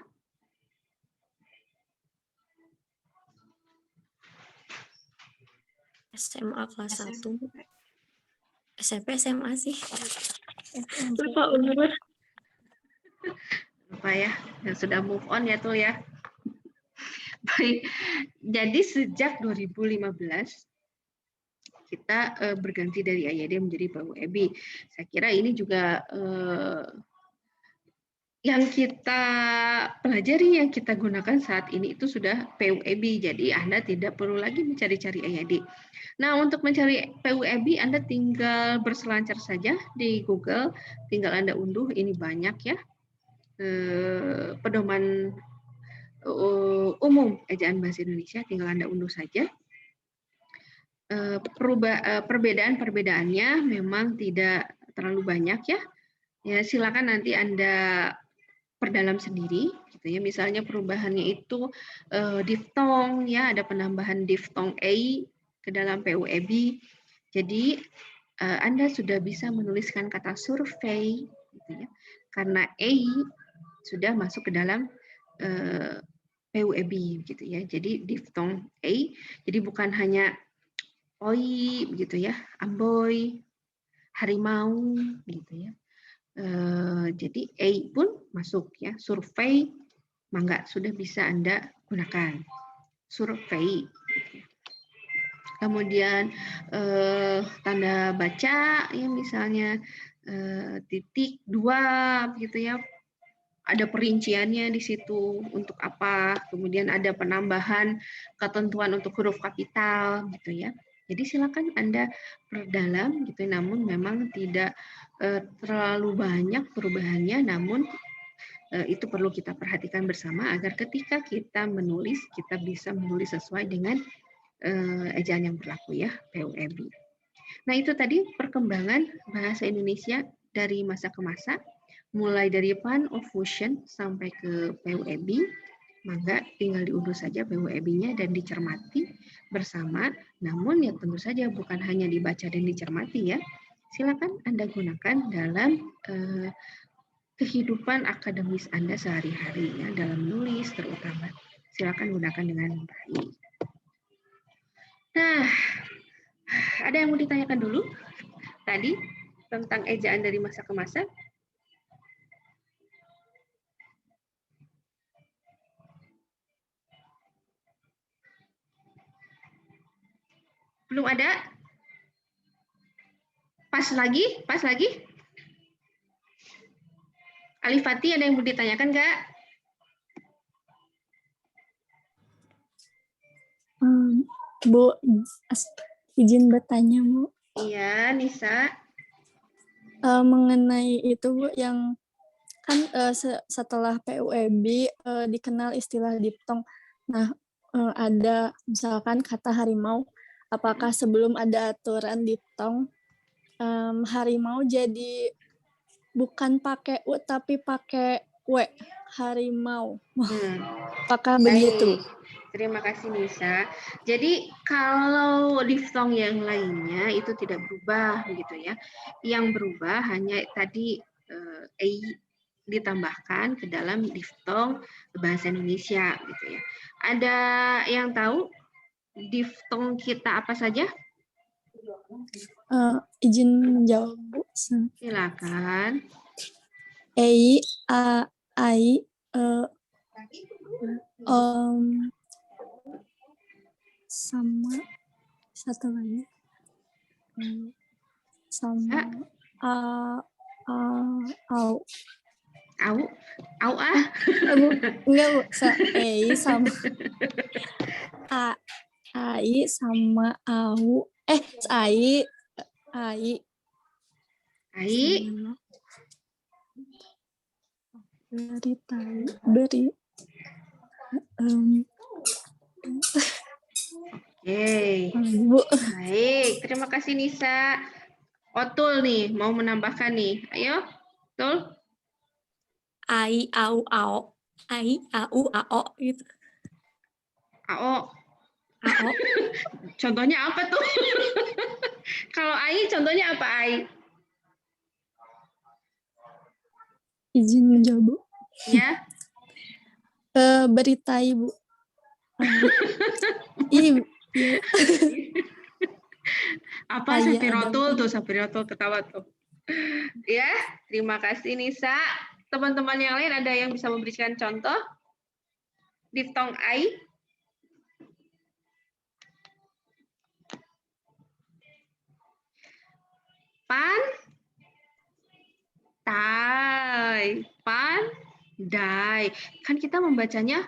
SMA kelas 1. SMP, SMA sih. Lupa umur. Lupa ya, dan sudah move on ya tuh ya. Baik, jadi sejak 2015, kita berganti dari EYD menjadi PUEB. Saya kira ini juga yang kita pelajari, yang kita gunakan saat ini itu sudah PUEB. Jadi Anda tidak perlu lagi mencari-cari EYD. Nah, untuk mencari PUEB Anda tinggal berselancar saja di Google, tinggal Anda unduh, ini banyak ya. Pedoman umum ejaan bahasa Indonesia, tinggal Anda unduh saja. Perbedaan-perbedaannya memang tidak terlalu banyak ya. Ya, silakan nanti Anda perdalam sendiri gitu ya. Misalnya perubahannya itu diftong ya, ada penambahan diftong a ke dalam PUEB. Jadi Anda sudah bisa menuliskan kata survei gitu ya. Karena a sudah masuk ke dalam PUEB gitu ya. Jadi diftong a, jadi bukan hanya oi begitu ya, amboy, harimau gitu ya. Jadi A pun masuk ya, survei, mangga sudah bisa Anda gunakan. Survei. Kemudian tanda baca ya misalnya titik 2 gitu ya. Ada perinciannya di situ untuk apa, kemudian ada penambahan ketentuan untuk huruf kapital gitu ya. Jadi silakan Anda perdalam gitu, namun memang tidak terlalu banyak perubahannya, namun itu perlu kita perhatikan bersama agar ketika kita menulis, kita bisa menulis sesuai dengan ejaan yang berlaku ya, PUEB. Nah itu tadi perkembangan bahasa Indonesia dari masa ke masa, mulai dari Plan of Fusion sampai ke PUEB. Maka tinggal diunduh saja PUEB-nya dan dicermati bersama. Namun ya tentu saja bukan hanya dibaca dan dicermati ya. silakan Anda gunakan dalam kehidupan akademis Anda sehari-hari, ya, dalam menulis terutama. Silakan gunakan dengan baik. Nah, ada yang mau ditanyakan dulu tadi tentang ejaan dari masa ke masa? Belum ada? Pas lagi? Alifati, ada yang mau ditanyakan nggak? Bu, izin bertanya, Bu. Iya, Nisa. Mengenai itu, Bu, yang kan setelah PUEB dikenal istilah diftong. Nah, ada misalkan kata harimau, apakah sebelum ada aturan diftong, harimau jadi bukan pakai U tapi pakai W, harimau. Apakah begitu? Terima kasih Nisa. Jadi kalau diftong yang lainnya itu tidak berubah begitu ya. Yang berubah hanya tadi ei ditambahkan ke dalam diftong bahasa Indonesia gitu ya. Ada yang tahu diftong kita apa saja? Izin menjawab, Bu. Silakan. Ei, a, ai, sama satu lagi sama au enggak, Bu, ei sama ai sama au ai beri Oke. Bu. Baik, terima kasih Nisa. Otul nih mau menambahkan nih. Ayo, Otul. Ai, au, ao. Ai, au, ao gitu. AO. Ao. Contohnya apa tuh? Kalau ai contohnya apa ai? Izin menjawab, Bu. Ya. Beritai, Bu. Iya. Apa Safirotul tuh, Safirotul ketawa tuh. Ya, terima kasih Nisa. Teman-teman yang lain ada yang bisa memberikan contoh? Diftong ai. Pandai. Kan kita membacanya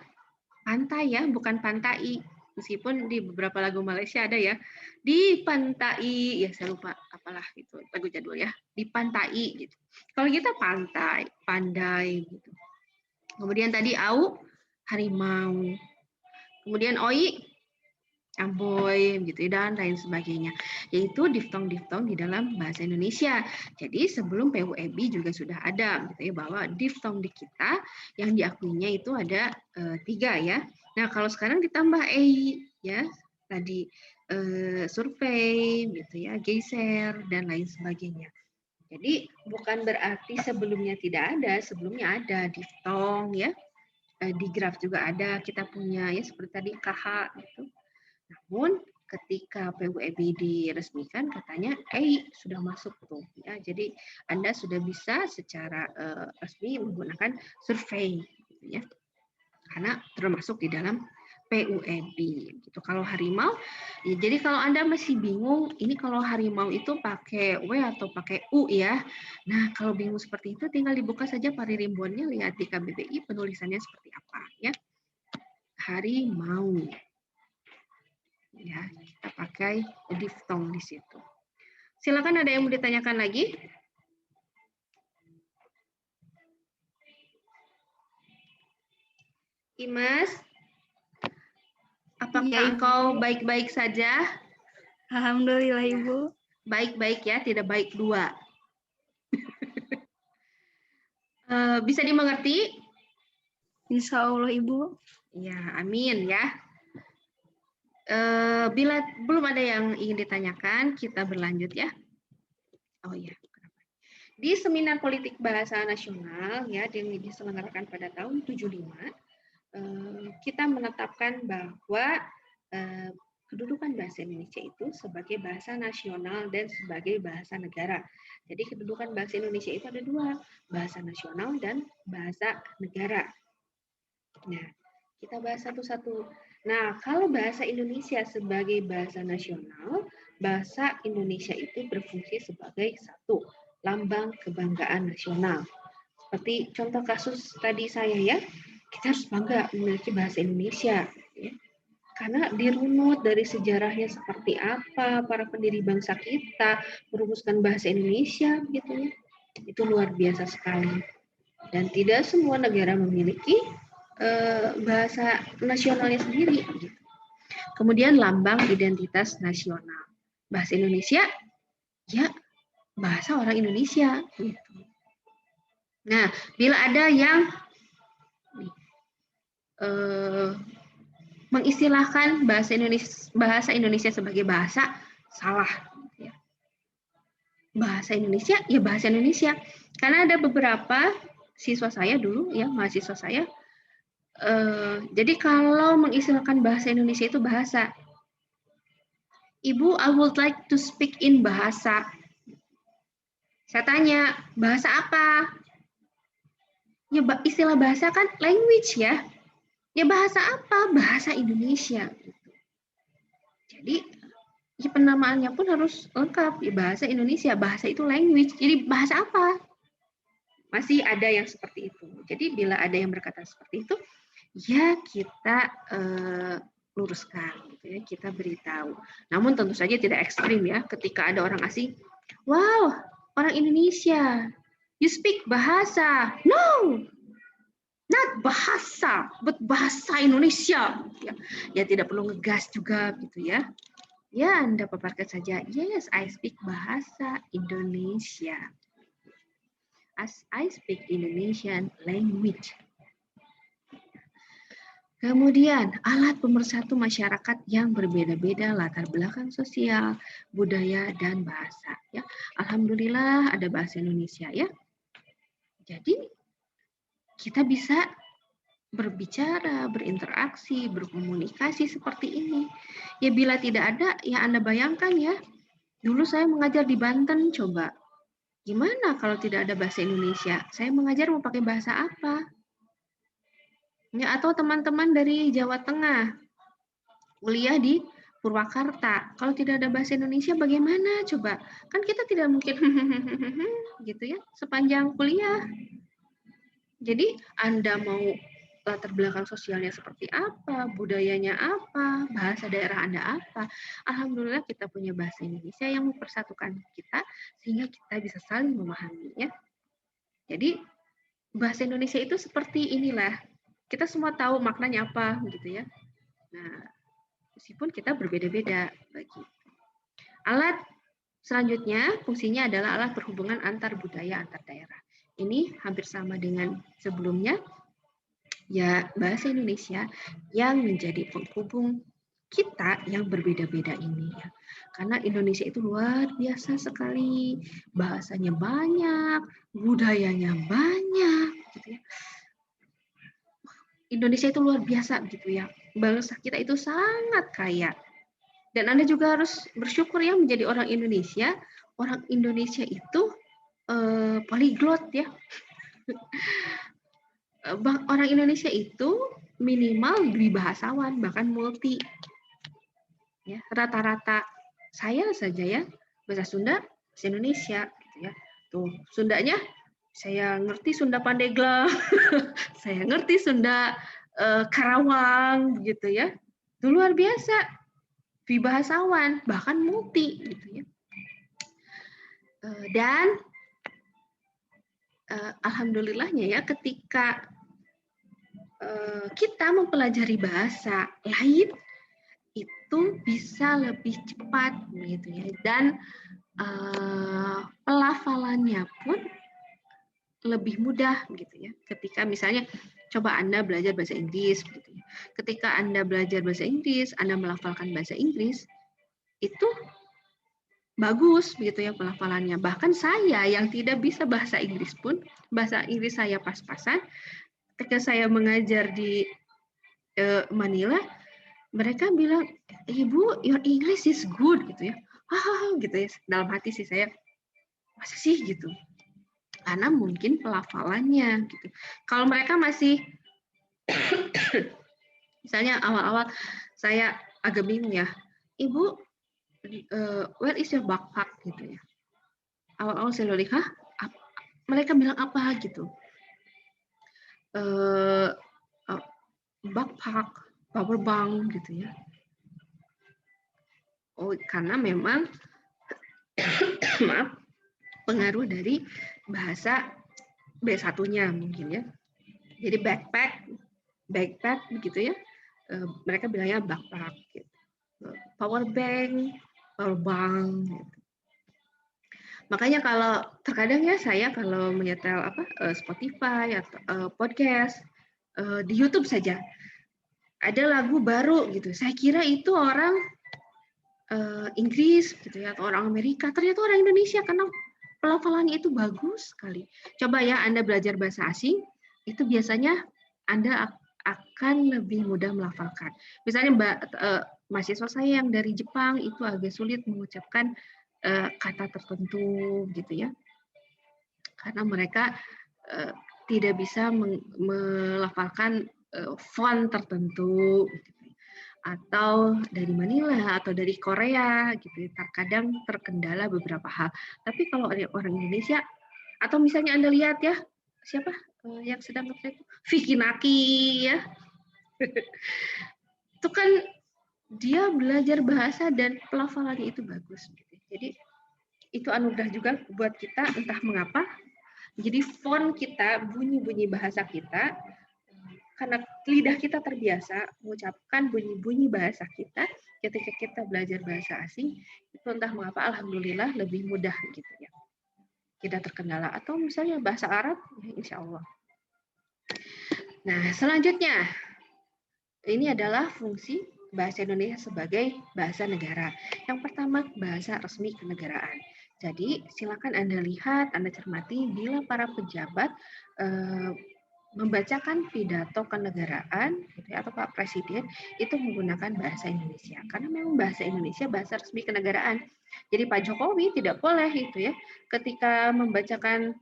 pantai ya, bukan pantai. Meskipun di beberapa lagu Malaysia ada ya. Di pantai, ya saya lupa apalah itu lagu jadul ya. Di pantai gitu. Kalau kita pantai, pandai gitu. Kemudian tadi au, harimau. Kemudian oi, Amboy gitu dan lain sebagainya, yaitu diftong-diftong di dalam bahasa Indonesia. Jadi sebelum PUEB juga sudah ada gitu ya, bahwa diftong di kita yang diakuinya itu ada 3 ya. Nah kalau sekarang ditambah ei ya, tadi survei gitu ya, geser dan lain sebagainya. Jadi bukan berarti sebelumnya tidak ada, sebelumnya ada diftong ya, di graf juga ada, kita punya ya seperti tadi KH gitu. Namun ketika PUEB diresmikan katanya sudah masuk tuh ya. Jadi Anda sudah bisa secara resmi menggunakan survei gitu ya. Karena termasuk di dalam PUEB gitu. Kalau harimau ya, jadi kalau Anda masih bingung ini kalau harimau itu pakai W atau pakai U ya. Nah, kalau bingung seperti itu tinggal dibuka saja paririmbonnya, lihat di KBBI penulisannya seperti apa ya. Harimau. Ya, kita pakai diftong di situ. Silakan ada yang mau ditanyakan lagi? Imas, apakah engkau baik-baik saja? Alhamdulillah, Ibu. Baik-baik ya, tidak baik dua. Bisa dimengerti? Insya Allah, Ibu. Ya, amin ya. Bila belum ada yang ingin ditanyakan, kita berlanjut ya. Oh iya. Di Seminar Politik Bahasa Nasional ya yang diselenggarakan pada tahun 75, kita menetapkan bahwa kedudukan bahasa Indonesia itu sebagai bahasa nasional dan sebagai bahasa negara. Jadi kedudukan bahasa Indonesia itu ada dua, bahasa nasional dan bahasa negara. Nah, kita bahas satu-satu. Nah, kalau bahasa Indonesia sebagai bahasa nasional, bahasa Indonesia itu berfungsi sebagai satu lambang kebanggaan nasional. Seperti contoh kasus tadi saya ya, kita harus bangga memiliki bahasa Indonesia. Ya. Karena dirunut dari sejarahnya seperti apa para pendiri bangsa kita merumuskan bahasa Indonesia, gitu ya. Itu luar biasa sekali. Dan tidak semua negara memiliki bahasa nasionalnya sendiri. Gitu. Kemudian lambang identitas nasional. Bahasa Indonesia, ya bahasa orang Indonesia. Gitu. Nah, bila ada yang mengistilahkan bahasa Indonesia sebagai bahasa, salah. Ya. Bahasa Indonesia, ya bahasa Indonesia. Karena ada beberapa siswa saya dulu, ya mahasiswa saya, jadi kalau mengistilahkan bahasa Indonesia itu bahasa. Ibu, I would like to speak in bahasa. Saya tanya, bahasa apa? Ya istilah bahasa kan language ya. Ya bahasa apa? Bahasa Indonesia. Jadi ya penamaannya pun harus lengkap. Ya, bahasa Indonesia, bahasa itu language. Jadi bahasa apa? Masih ada yang seperti itu. Jadi bila ada yang berkata seperti itu, ya kita luruskan, gitu ya, kita beritahu. Namun tentu saja tidak ekstrim ya. Ketika ada orang asing, wow, orang Indonesia, you speak bahasa. No, not bahasa, but bahasa Indonesia. Ya tidak perlu ngegas juga gitu ya. Ya, Anda paparkan saja, yes, I speak bahasa Indonesia. As I speak Indonesian language. Kemudian, alat pemersatu masyarakat yang berbeda-beda latar belakang sosial, budaya, dan bahasa. Ya, alhamdulillah ada bahasa Indonesia ya. Jadi, kita bisa berbicara, berinteraksi, berkomunikasi seperti ini. Ya bila tidak ada, ya Anda bayangkan ya, dulu saya mengajar di Banten, coba. Gimana kalau tidak ada bahasa Indonesia? Saya mengajar mau pakai bahasa apa? Ya, atau teman-teman dari Jawa Tengah, kuliah di Purwakarta. Kalau tidak ada bahasa Indonesia bagaimana coba? Kan kita tidak mungkin gitu ya sepanjang kuliah. Jadi Anda mau latar belakang sosialnya seperti apa, budayanya apa, bahasa daerah Anda apa. Alhamdulillah kita punya bahasa Indonesia yang mempersatukan kita sehingga kita bisa saling memahami ya. Jadi bahasa Indonesia itu seperti inilah. Kita semua tahu maknanya apa gitu ya. Nah, meskipun kita berbeda-beda bagi. Alat selanjutnya fungsinya adalah alat perhubungan antar budaya antar daerah. Ini hampir sama dengan sebelumnya. Ya, bahasa Indonesia yang menjadi penghubung kita yang berbeda-beda ini ya. Karena Indonesia itu luar biasa sekali, bahasanya banyak, budayanya banyak gitu ya. Indonesia itu luar biasa gitu ya. Bangsa kita itu sangat kaya. Dan Anda juga harus bersyukur ya menjadi orang Indonesia. Orang Indonesia itu polyglot ya. Orang Indonesia itu minimal bibahasawan, bahkan multi. Ya, rata-rata saya saja ya, bahasa Sunda, bahasa Indonesia gitu ya. Tuh, Sundanya saya ngerti Sunda Pandeglang, saya ngerti Sunda Karawang gitu ya. Itu luar biasa, bibahasawan, bahkan multi gitu ya. Dan alhamdulillahnya ya ketika kita mempelajari bahasa lain itu bisa lebih cepat gitu ya. Dan pelafalannya pun lebih mudah gitu ya. Ketika misalnya coba Anda belajar bahasa Inggris gitu ya. Ketika Anda belajar bahasa Inggris, Anda melafalkan bahasa Inggris, itu bagus begitu ya pelafalannya. Bahkan saya yang tidak bisa bahasa Inggris pun, bahasa Inggris saya pas-pasan, ketika saya mengajar di Manila, mereka bilang, Ibu, your English is good gitu ya. Gitu ya. Dalam hati sih saya, masa sih gitu? Karena mungkin pelafalannya gitu. Kalau mereka masih, misalnya awal-awal saya agak bingung ya, Ibu, where is your backpack gitu ya. Awal-awal saya lihat, mereka bilang apa gitu. Backpack, power bank gitu ya. Oh, karena memang maaf, pengaruh dari bahasa B1-nya mungkin ya. Jadi backpack begitu ya. Mereka bilangnya backpack gitu. Power bank, power bank gitu. Makanya kalau terkadang ya saya kalau menyetel Spotify atau podcast di YouTube saja ada lagu baru gitu. Saya kira itu orang Inggris gitu ya atau orang Amerika, ternyata orang Indonesia karena pelafalannya itu bagus sekali. Coba ya Anda belajar bahasa asing, itu biasanya Anda akan lebih mudah melafalkan. Misalnya mahasiswa saya yang dari Jepang itu agak sulit mengucapkan kata tertentu gitu ya. Karena mereka tidak bisa melafalkan font tertentu atau dari Manila atau dari Korea gitu. Terkadang terkendala beberapa hal. Tapi kalau orang Indonesia atau misalnya Anda lihat ya, siapa yang sedang nge-play itu? Vicky Naki ya. Itu kan dia belajar bahasa dan pelafalannya itu bagus gitu. Jadi itu anugerah juga buat kita entah mengapa. Jadi font kita, bunyi-bunyi bahasa kita, karena lidah kita terbiasa mengucapkan bunyi-bunyi bahasa kita, ketika kita belajar bahasa asing, itu entah mengapa alhamdulillah lebih mudah gitu ya. Tidak terkendala. Atau misalnya bahasa Arab, ya insya Allah. Nah, selanjutnya, ini adalah fungsi bahasa Indonesia sebagai bahasa negara. Yang pertama, bahasa resmi kenegaraan. Jadi, silakan Anda lihat, Anda cermati, bila para pejabat membacakan pidato kenegaraan, gitu ya, atau Pak Presiden, itu menggunakan bahasa Indonesia. Karena memang bahasa Indonesia bahasa resmi kenegaraan. Jadi Pak Jokowi tidak boleh itu ya, ketika membacakan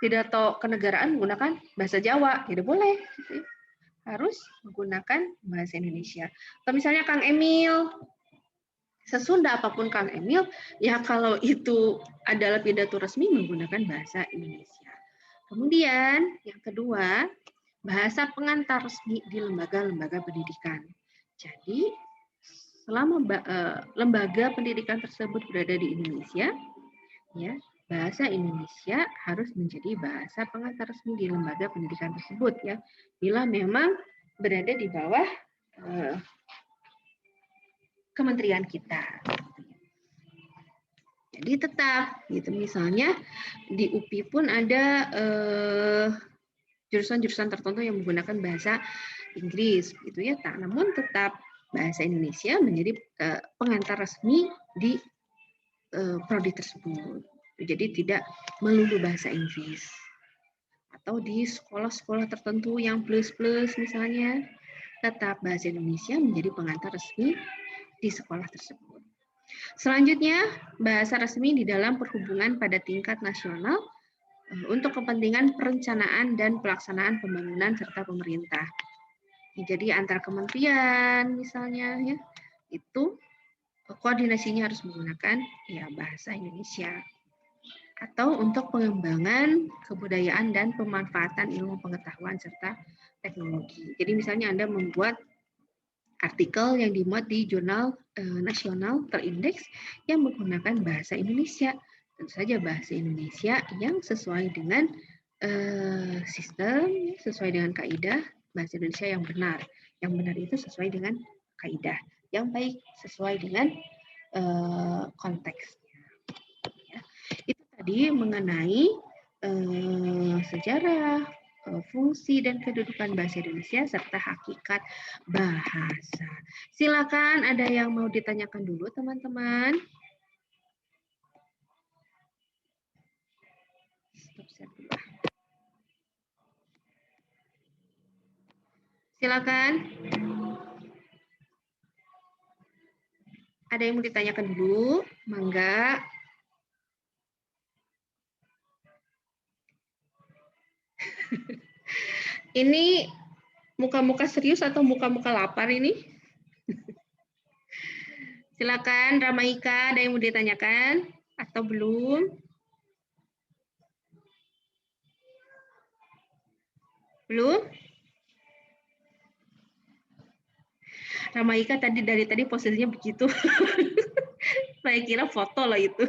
pidato kenegaraan menggunakan bahasa Jawa, tidak boleh. Gitu ya. Harus menggunakan bahasa Indonesia. Atau misalnya Kang Emil, sesunda apapun Kang Emil, ya kalau itu adalah pidato resmi menggunakan bahasa Indonesia. Kemudian yang kedua, bahasa pengantar resmi di lembaga-lembaga pendidikan. Jadi selama lembaga pendidikan tersebut berada di Indonesia, ya bahasa Indonesia harus menjadi bahasa pengantar resmi di lembaga pendidikan tersebut ya. Bila memang berada di bawah kementerian kita. Jadi tetap gitu, misalnya di UPI pun ada jurusan-jurusan tertentu yang menggunakan bahasa Inggris gitu ya. Namun tetap bahasa Indonesia menjadi pengantar resmi di prodi tersebut. Jadi tidak melulu bahasa Inggris. Atau di sekolah-sekolah tertentu yang plus-plus misalnya, tetap bahasa Indonesia menjadi pengantar resmi di sekolah tersebut. Selanjutnya, bahasa resmi di dalam perhubungan pada tingkat nasional untuk kepentingan perencanaan dan pelaksanaan pembangunan serta pemerintah. Jadi antar kementerian misalnya ya, itu koordinasinya harus menggunakan ya bahasa Indonesia. Atau untuk pengembangan kebudayaan dan pemanfaatan ilmu pengetahuan serta teknologi. Jadi misalnya Anda membuat artikel yang dimuat di jurnal nasional terindeks yang menggunakan bahasa Indonesia. Tentu saja bahasa Indonesia yang sesuai dengan sistem, sesuai dengan kaidah bahasa Indonesia yang benar. Yang benar itu sesuai dengan kaidah. Yang baik sesuai dengan konteksnya. Ya. Itu tadi mengenai sejarah fungsi dan kedudukan bahasa Indonesia serta hakikat bahasa. Silakan ada yang mau ditanyakan dulu teman-teman. Stop share dulu. Silakan. Ada yang mau ditanyakan dulu? Mangga. Ini muka-muka serius atau muka-muka lapar ini? Silakan Ramaika, ada yang mau ditanyakan atau belum? Belum? Ramaika dari tadi posisinya begitu. Saya kira foto loh itu.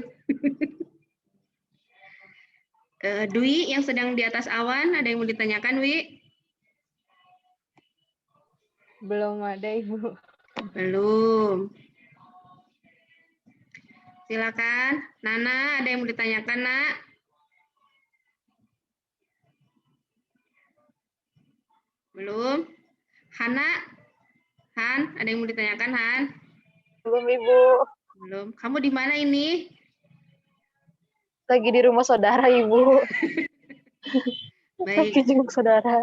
Dwi yang sedang di atas awan, ada yang mau ditanyakan, Wi? Belum ada, Ibu. Belum. Silakan. Nana, ada yang mau ditanyakan, Nak? Belum. Hana? Han, ada yang mau ditanyakan, Han? Belum, Ibu. Belum. Kamu di mana ini? Lagi di rumah saudara, Ibu. Baik. Lagi jenguk saudara.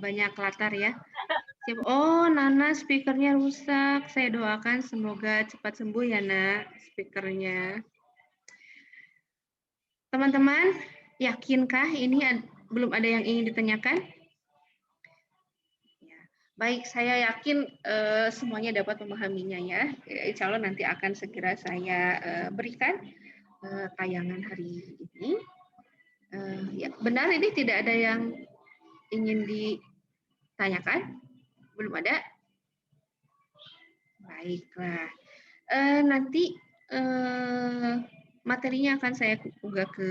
Banyak latar ya. Oh, Nana speakernya rusak. Saya doakan semoga cepat sembuh ya, Nak, speakernya. Teman-teman, yakinkah ini belum ada yang ingin ditanyakan? Ya. Baik, saya yakin semuanya dapat memahaminya ya. Insya Allah nanti akan segera saya berikan tayangan hari ini. Ya, benar ini tidak ada yang ingin ditanyakan? Belum ada? Baiklah. Nanti materinya akan saya unggah ke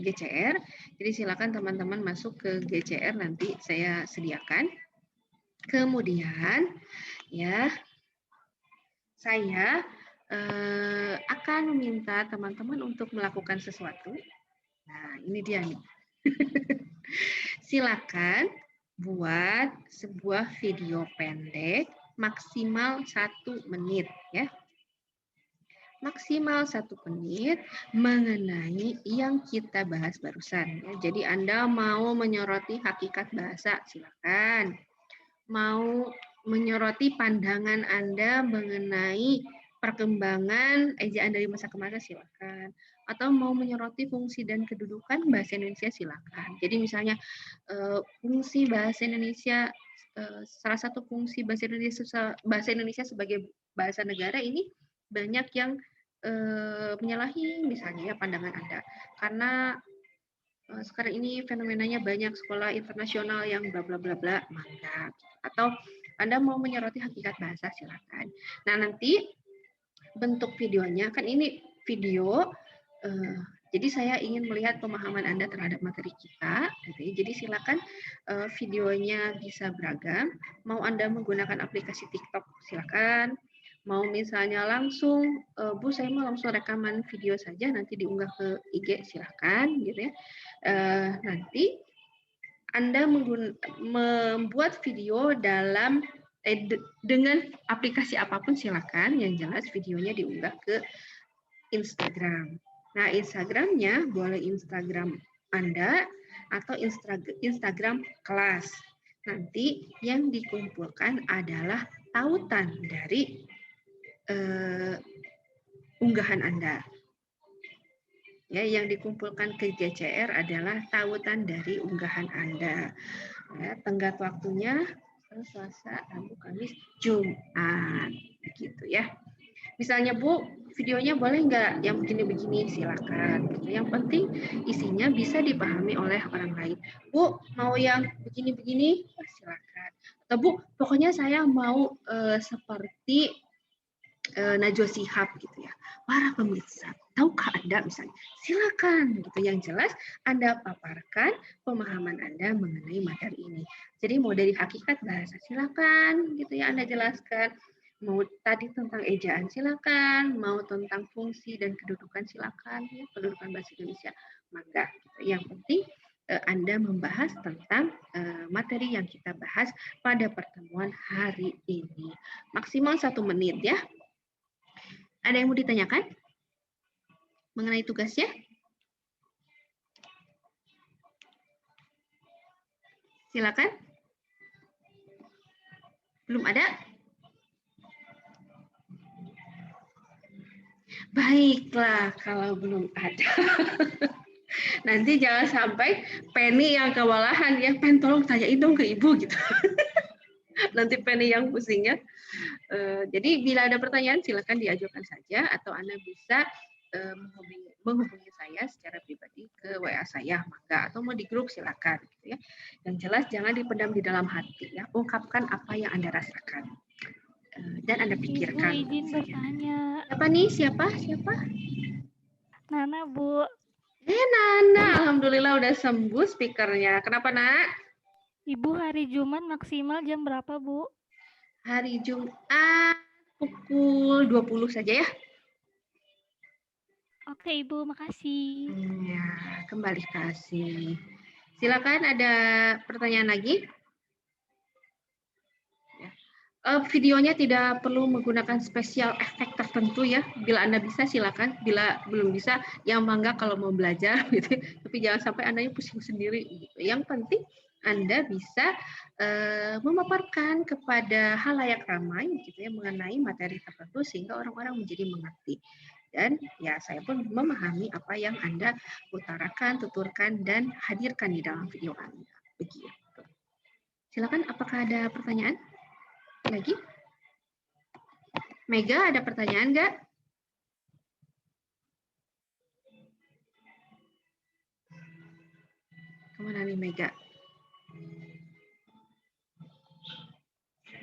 GCR. Jadi silakan teman-teman masuk ke GCR nanti saya sediakan. Kemudian ya saya akan meminta teman-teman untuk melakukan sesuatu. Nah, ini dia nih. Silakan buat sebuah video pendek maksimal 1 menit ya. Maksimal 1 menit mengenai yang kita bahas barusan. Ya. Jadi Anda mau menyoroti hakikat bahasa, silakan. Mau menyoroti pandangan Anda mengenai perkembangan ejaan dari masa ke masa, silakan. Atau mau menyoroti fungsi dan kedudukan bahasa Indonesia, silakan. Jadi misalnya fungsi bahasa Indonesia, salah satu fungsi bahasa Indonesia sebagai bahasa negara ini banyak yang menyalahi misalnya ya pandangan Anda. Karena sekarang ini fenomenanya banyak sekolah internasional yang bla bla bla bla, maka atau Anda mau menyoroti hakikat bahasa, silakan. Nah, nanti bentuk videonya kan ini video, jadi saya ingin melihat pemahaman Anda terhadap materi kita, gitu ya. Jadi silakan videonya bisa beragam. Mau Anda menggunakan aplikasi TikTok, silakan. Mau misalnya langsung, Bu saya mau langsung rekaman video saja, nanti diunggah ke IG, silakan, gitu ya. Nanti Anda membuat video dengan aplikasi apapun silakan, yang jelas videonya diunggah ke Instagram. Nah, Instagramnya boleh Instagram Anda atau Instagram kelas. Nanti yang dikumpulkan adalah tautan dari unggahan Anda. Ya, yang dikumpulkan ke GCR adalah tautan dari unggahan Anda. Ya, tenggat waktunya Selasa, Rabu, Kamis, Jumat, gitu ya. Misalnya Bu, videonya boleh nggak yang begini-begini, silakan. Yang penting isinya bisa dipahami oleh orang lain. Bu, mau yang begini-begini, silakan. Atau Bu, pokoknya saya mau seperti Najwa Shihab gitu ya. Para pemirsa, tahukah Anda misalnya? Silakan gitu. Yang jelas Anda paparkan pemahaman Anda mengenai materi ini. Jadi mau dari hakikat bahasa silakan gitu ya Anda jelaskan. Mau tadi tentang ejaan silakan, mau tentang fungsi dan kedudukan silakan ya, kedudukan bahasa Indonesia. Maka gitu. Yang penting Anda membahas tentang materi yang kita bahas pada pertemuan hari ini. Maksimal 1 menit ya. Ada yang mau ditanyakan mengenai tugasnya? Silakan. Belum ada? Baiklah, kalau belum ada. Nanti jangan sampai Penny yang kewalahan ya. Pen, tolong tanyain dong ke ibu gitu. Nanti Penny yang pusing ya. Jadi bila ada pertanyaan silakan diajukan saja atau Anda bisa menghubungi saya secara pribadi ke WA saya, maka atau mau di grup silakan gitu ya. Yang jelas jangan dipendam di dalam hati ya. Ungkapkan apa yang Anda rasakan dan Anda pikirkan. Ibu izin bertanya. Siapa nih? Siapa? Nana, Bu. Nana, alhamdulillah udah sembuh speakernya. Kenapa, Nak? Ibu hari Jumat maksimal jam berapa, Bu? Hari Jumat pukul 20 saja ya. Oke, Ibu, makasih. Ya, kembali kasih. Silakan ada pertanyaan lagi. Ya. Videonya tidak perlu menggunakan special efek tertentu ya. Bila Anda bisa silakan, bila belum bisa ya mangga kalau mau belajar gitu. Tapi jangan sampai Anda pusing sendiri gitu. Yang penting Anda bisa memaparkan kepada halayak ramai gitu ya mengenai materi tertentu sehingga orang-orang menjadi mengerti. Dan ya saya pun memahami apa yang Anda utarakan, tuturkan, dan hadirkan di dalam video Anda. Begitu. Silakan, apakah ada pertanyaan lagi? Mega, ada pertanyaan nggak? Kemana nih Mega?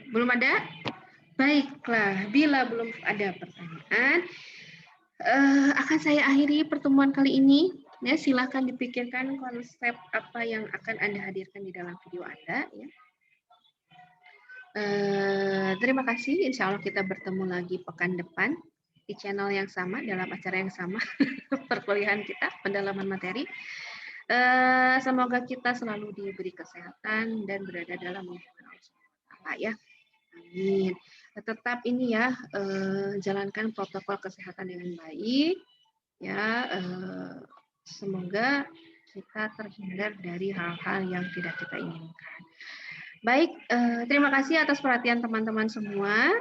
Belum ada? Baiklah, bila belum ada pertanyaan, akan saya akhiri pertemuan kali ini. Ya, silakan dipikirkan konsep apa yang akan Anda hadirkan di dalam video Anda. Ya. Terima kasih. Insya Allah kita bertemu lagi pekan depan di channel yang sama, dalam acara yang sama, perkuliahan kita, pendalaman materi. Semoga kita selalu diberi kesehatan dan berada dalam lindungan Allah ya. Amin. Tetap ini ya, jalankan protokol kesehatan dengan baik. Ya, semoga kita terhindar dari hal-hal yang tidak kita inginkan. Baik, terima kasih atas perhatian teman-teman semua.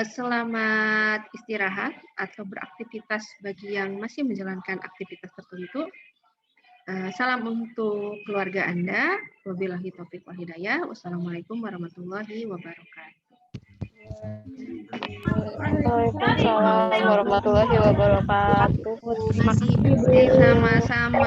Selamat istirahat atau beraktivitas bagi yang masih menjalankan aktivitas tertentu. Salam untuk keluarga Anda. Wabillahi taufiq wal hidayah. Wassalamualaikum warahmatullahi wabarakatuh. Waalaikumsalam warahmatullahi wabarakatuh. Terima kasih. Sama-sama.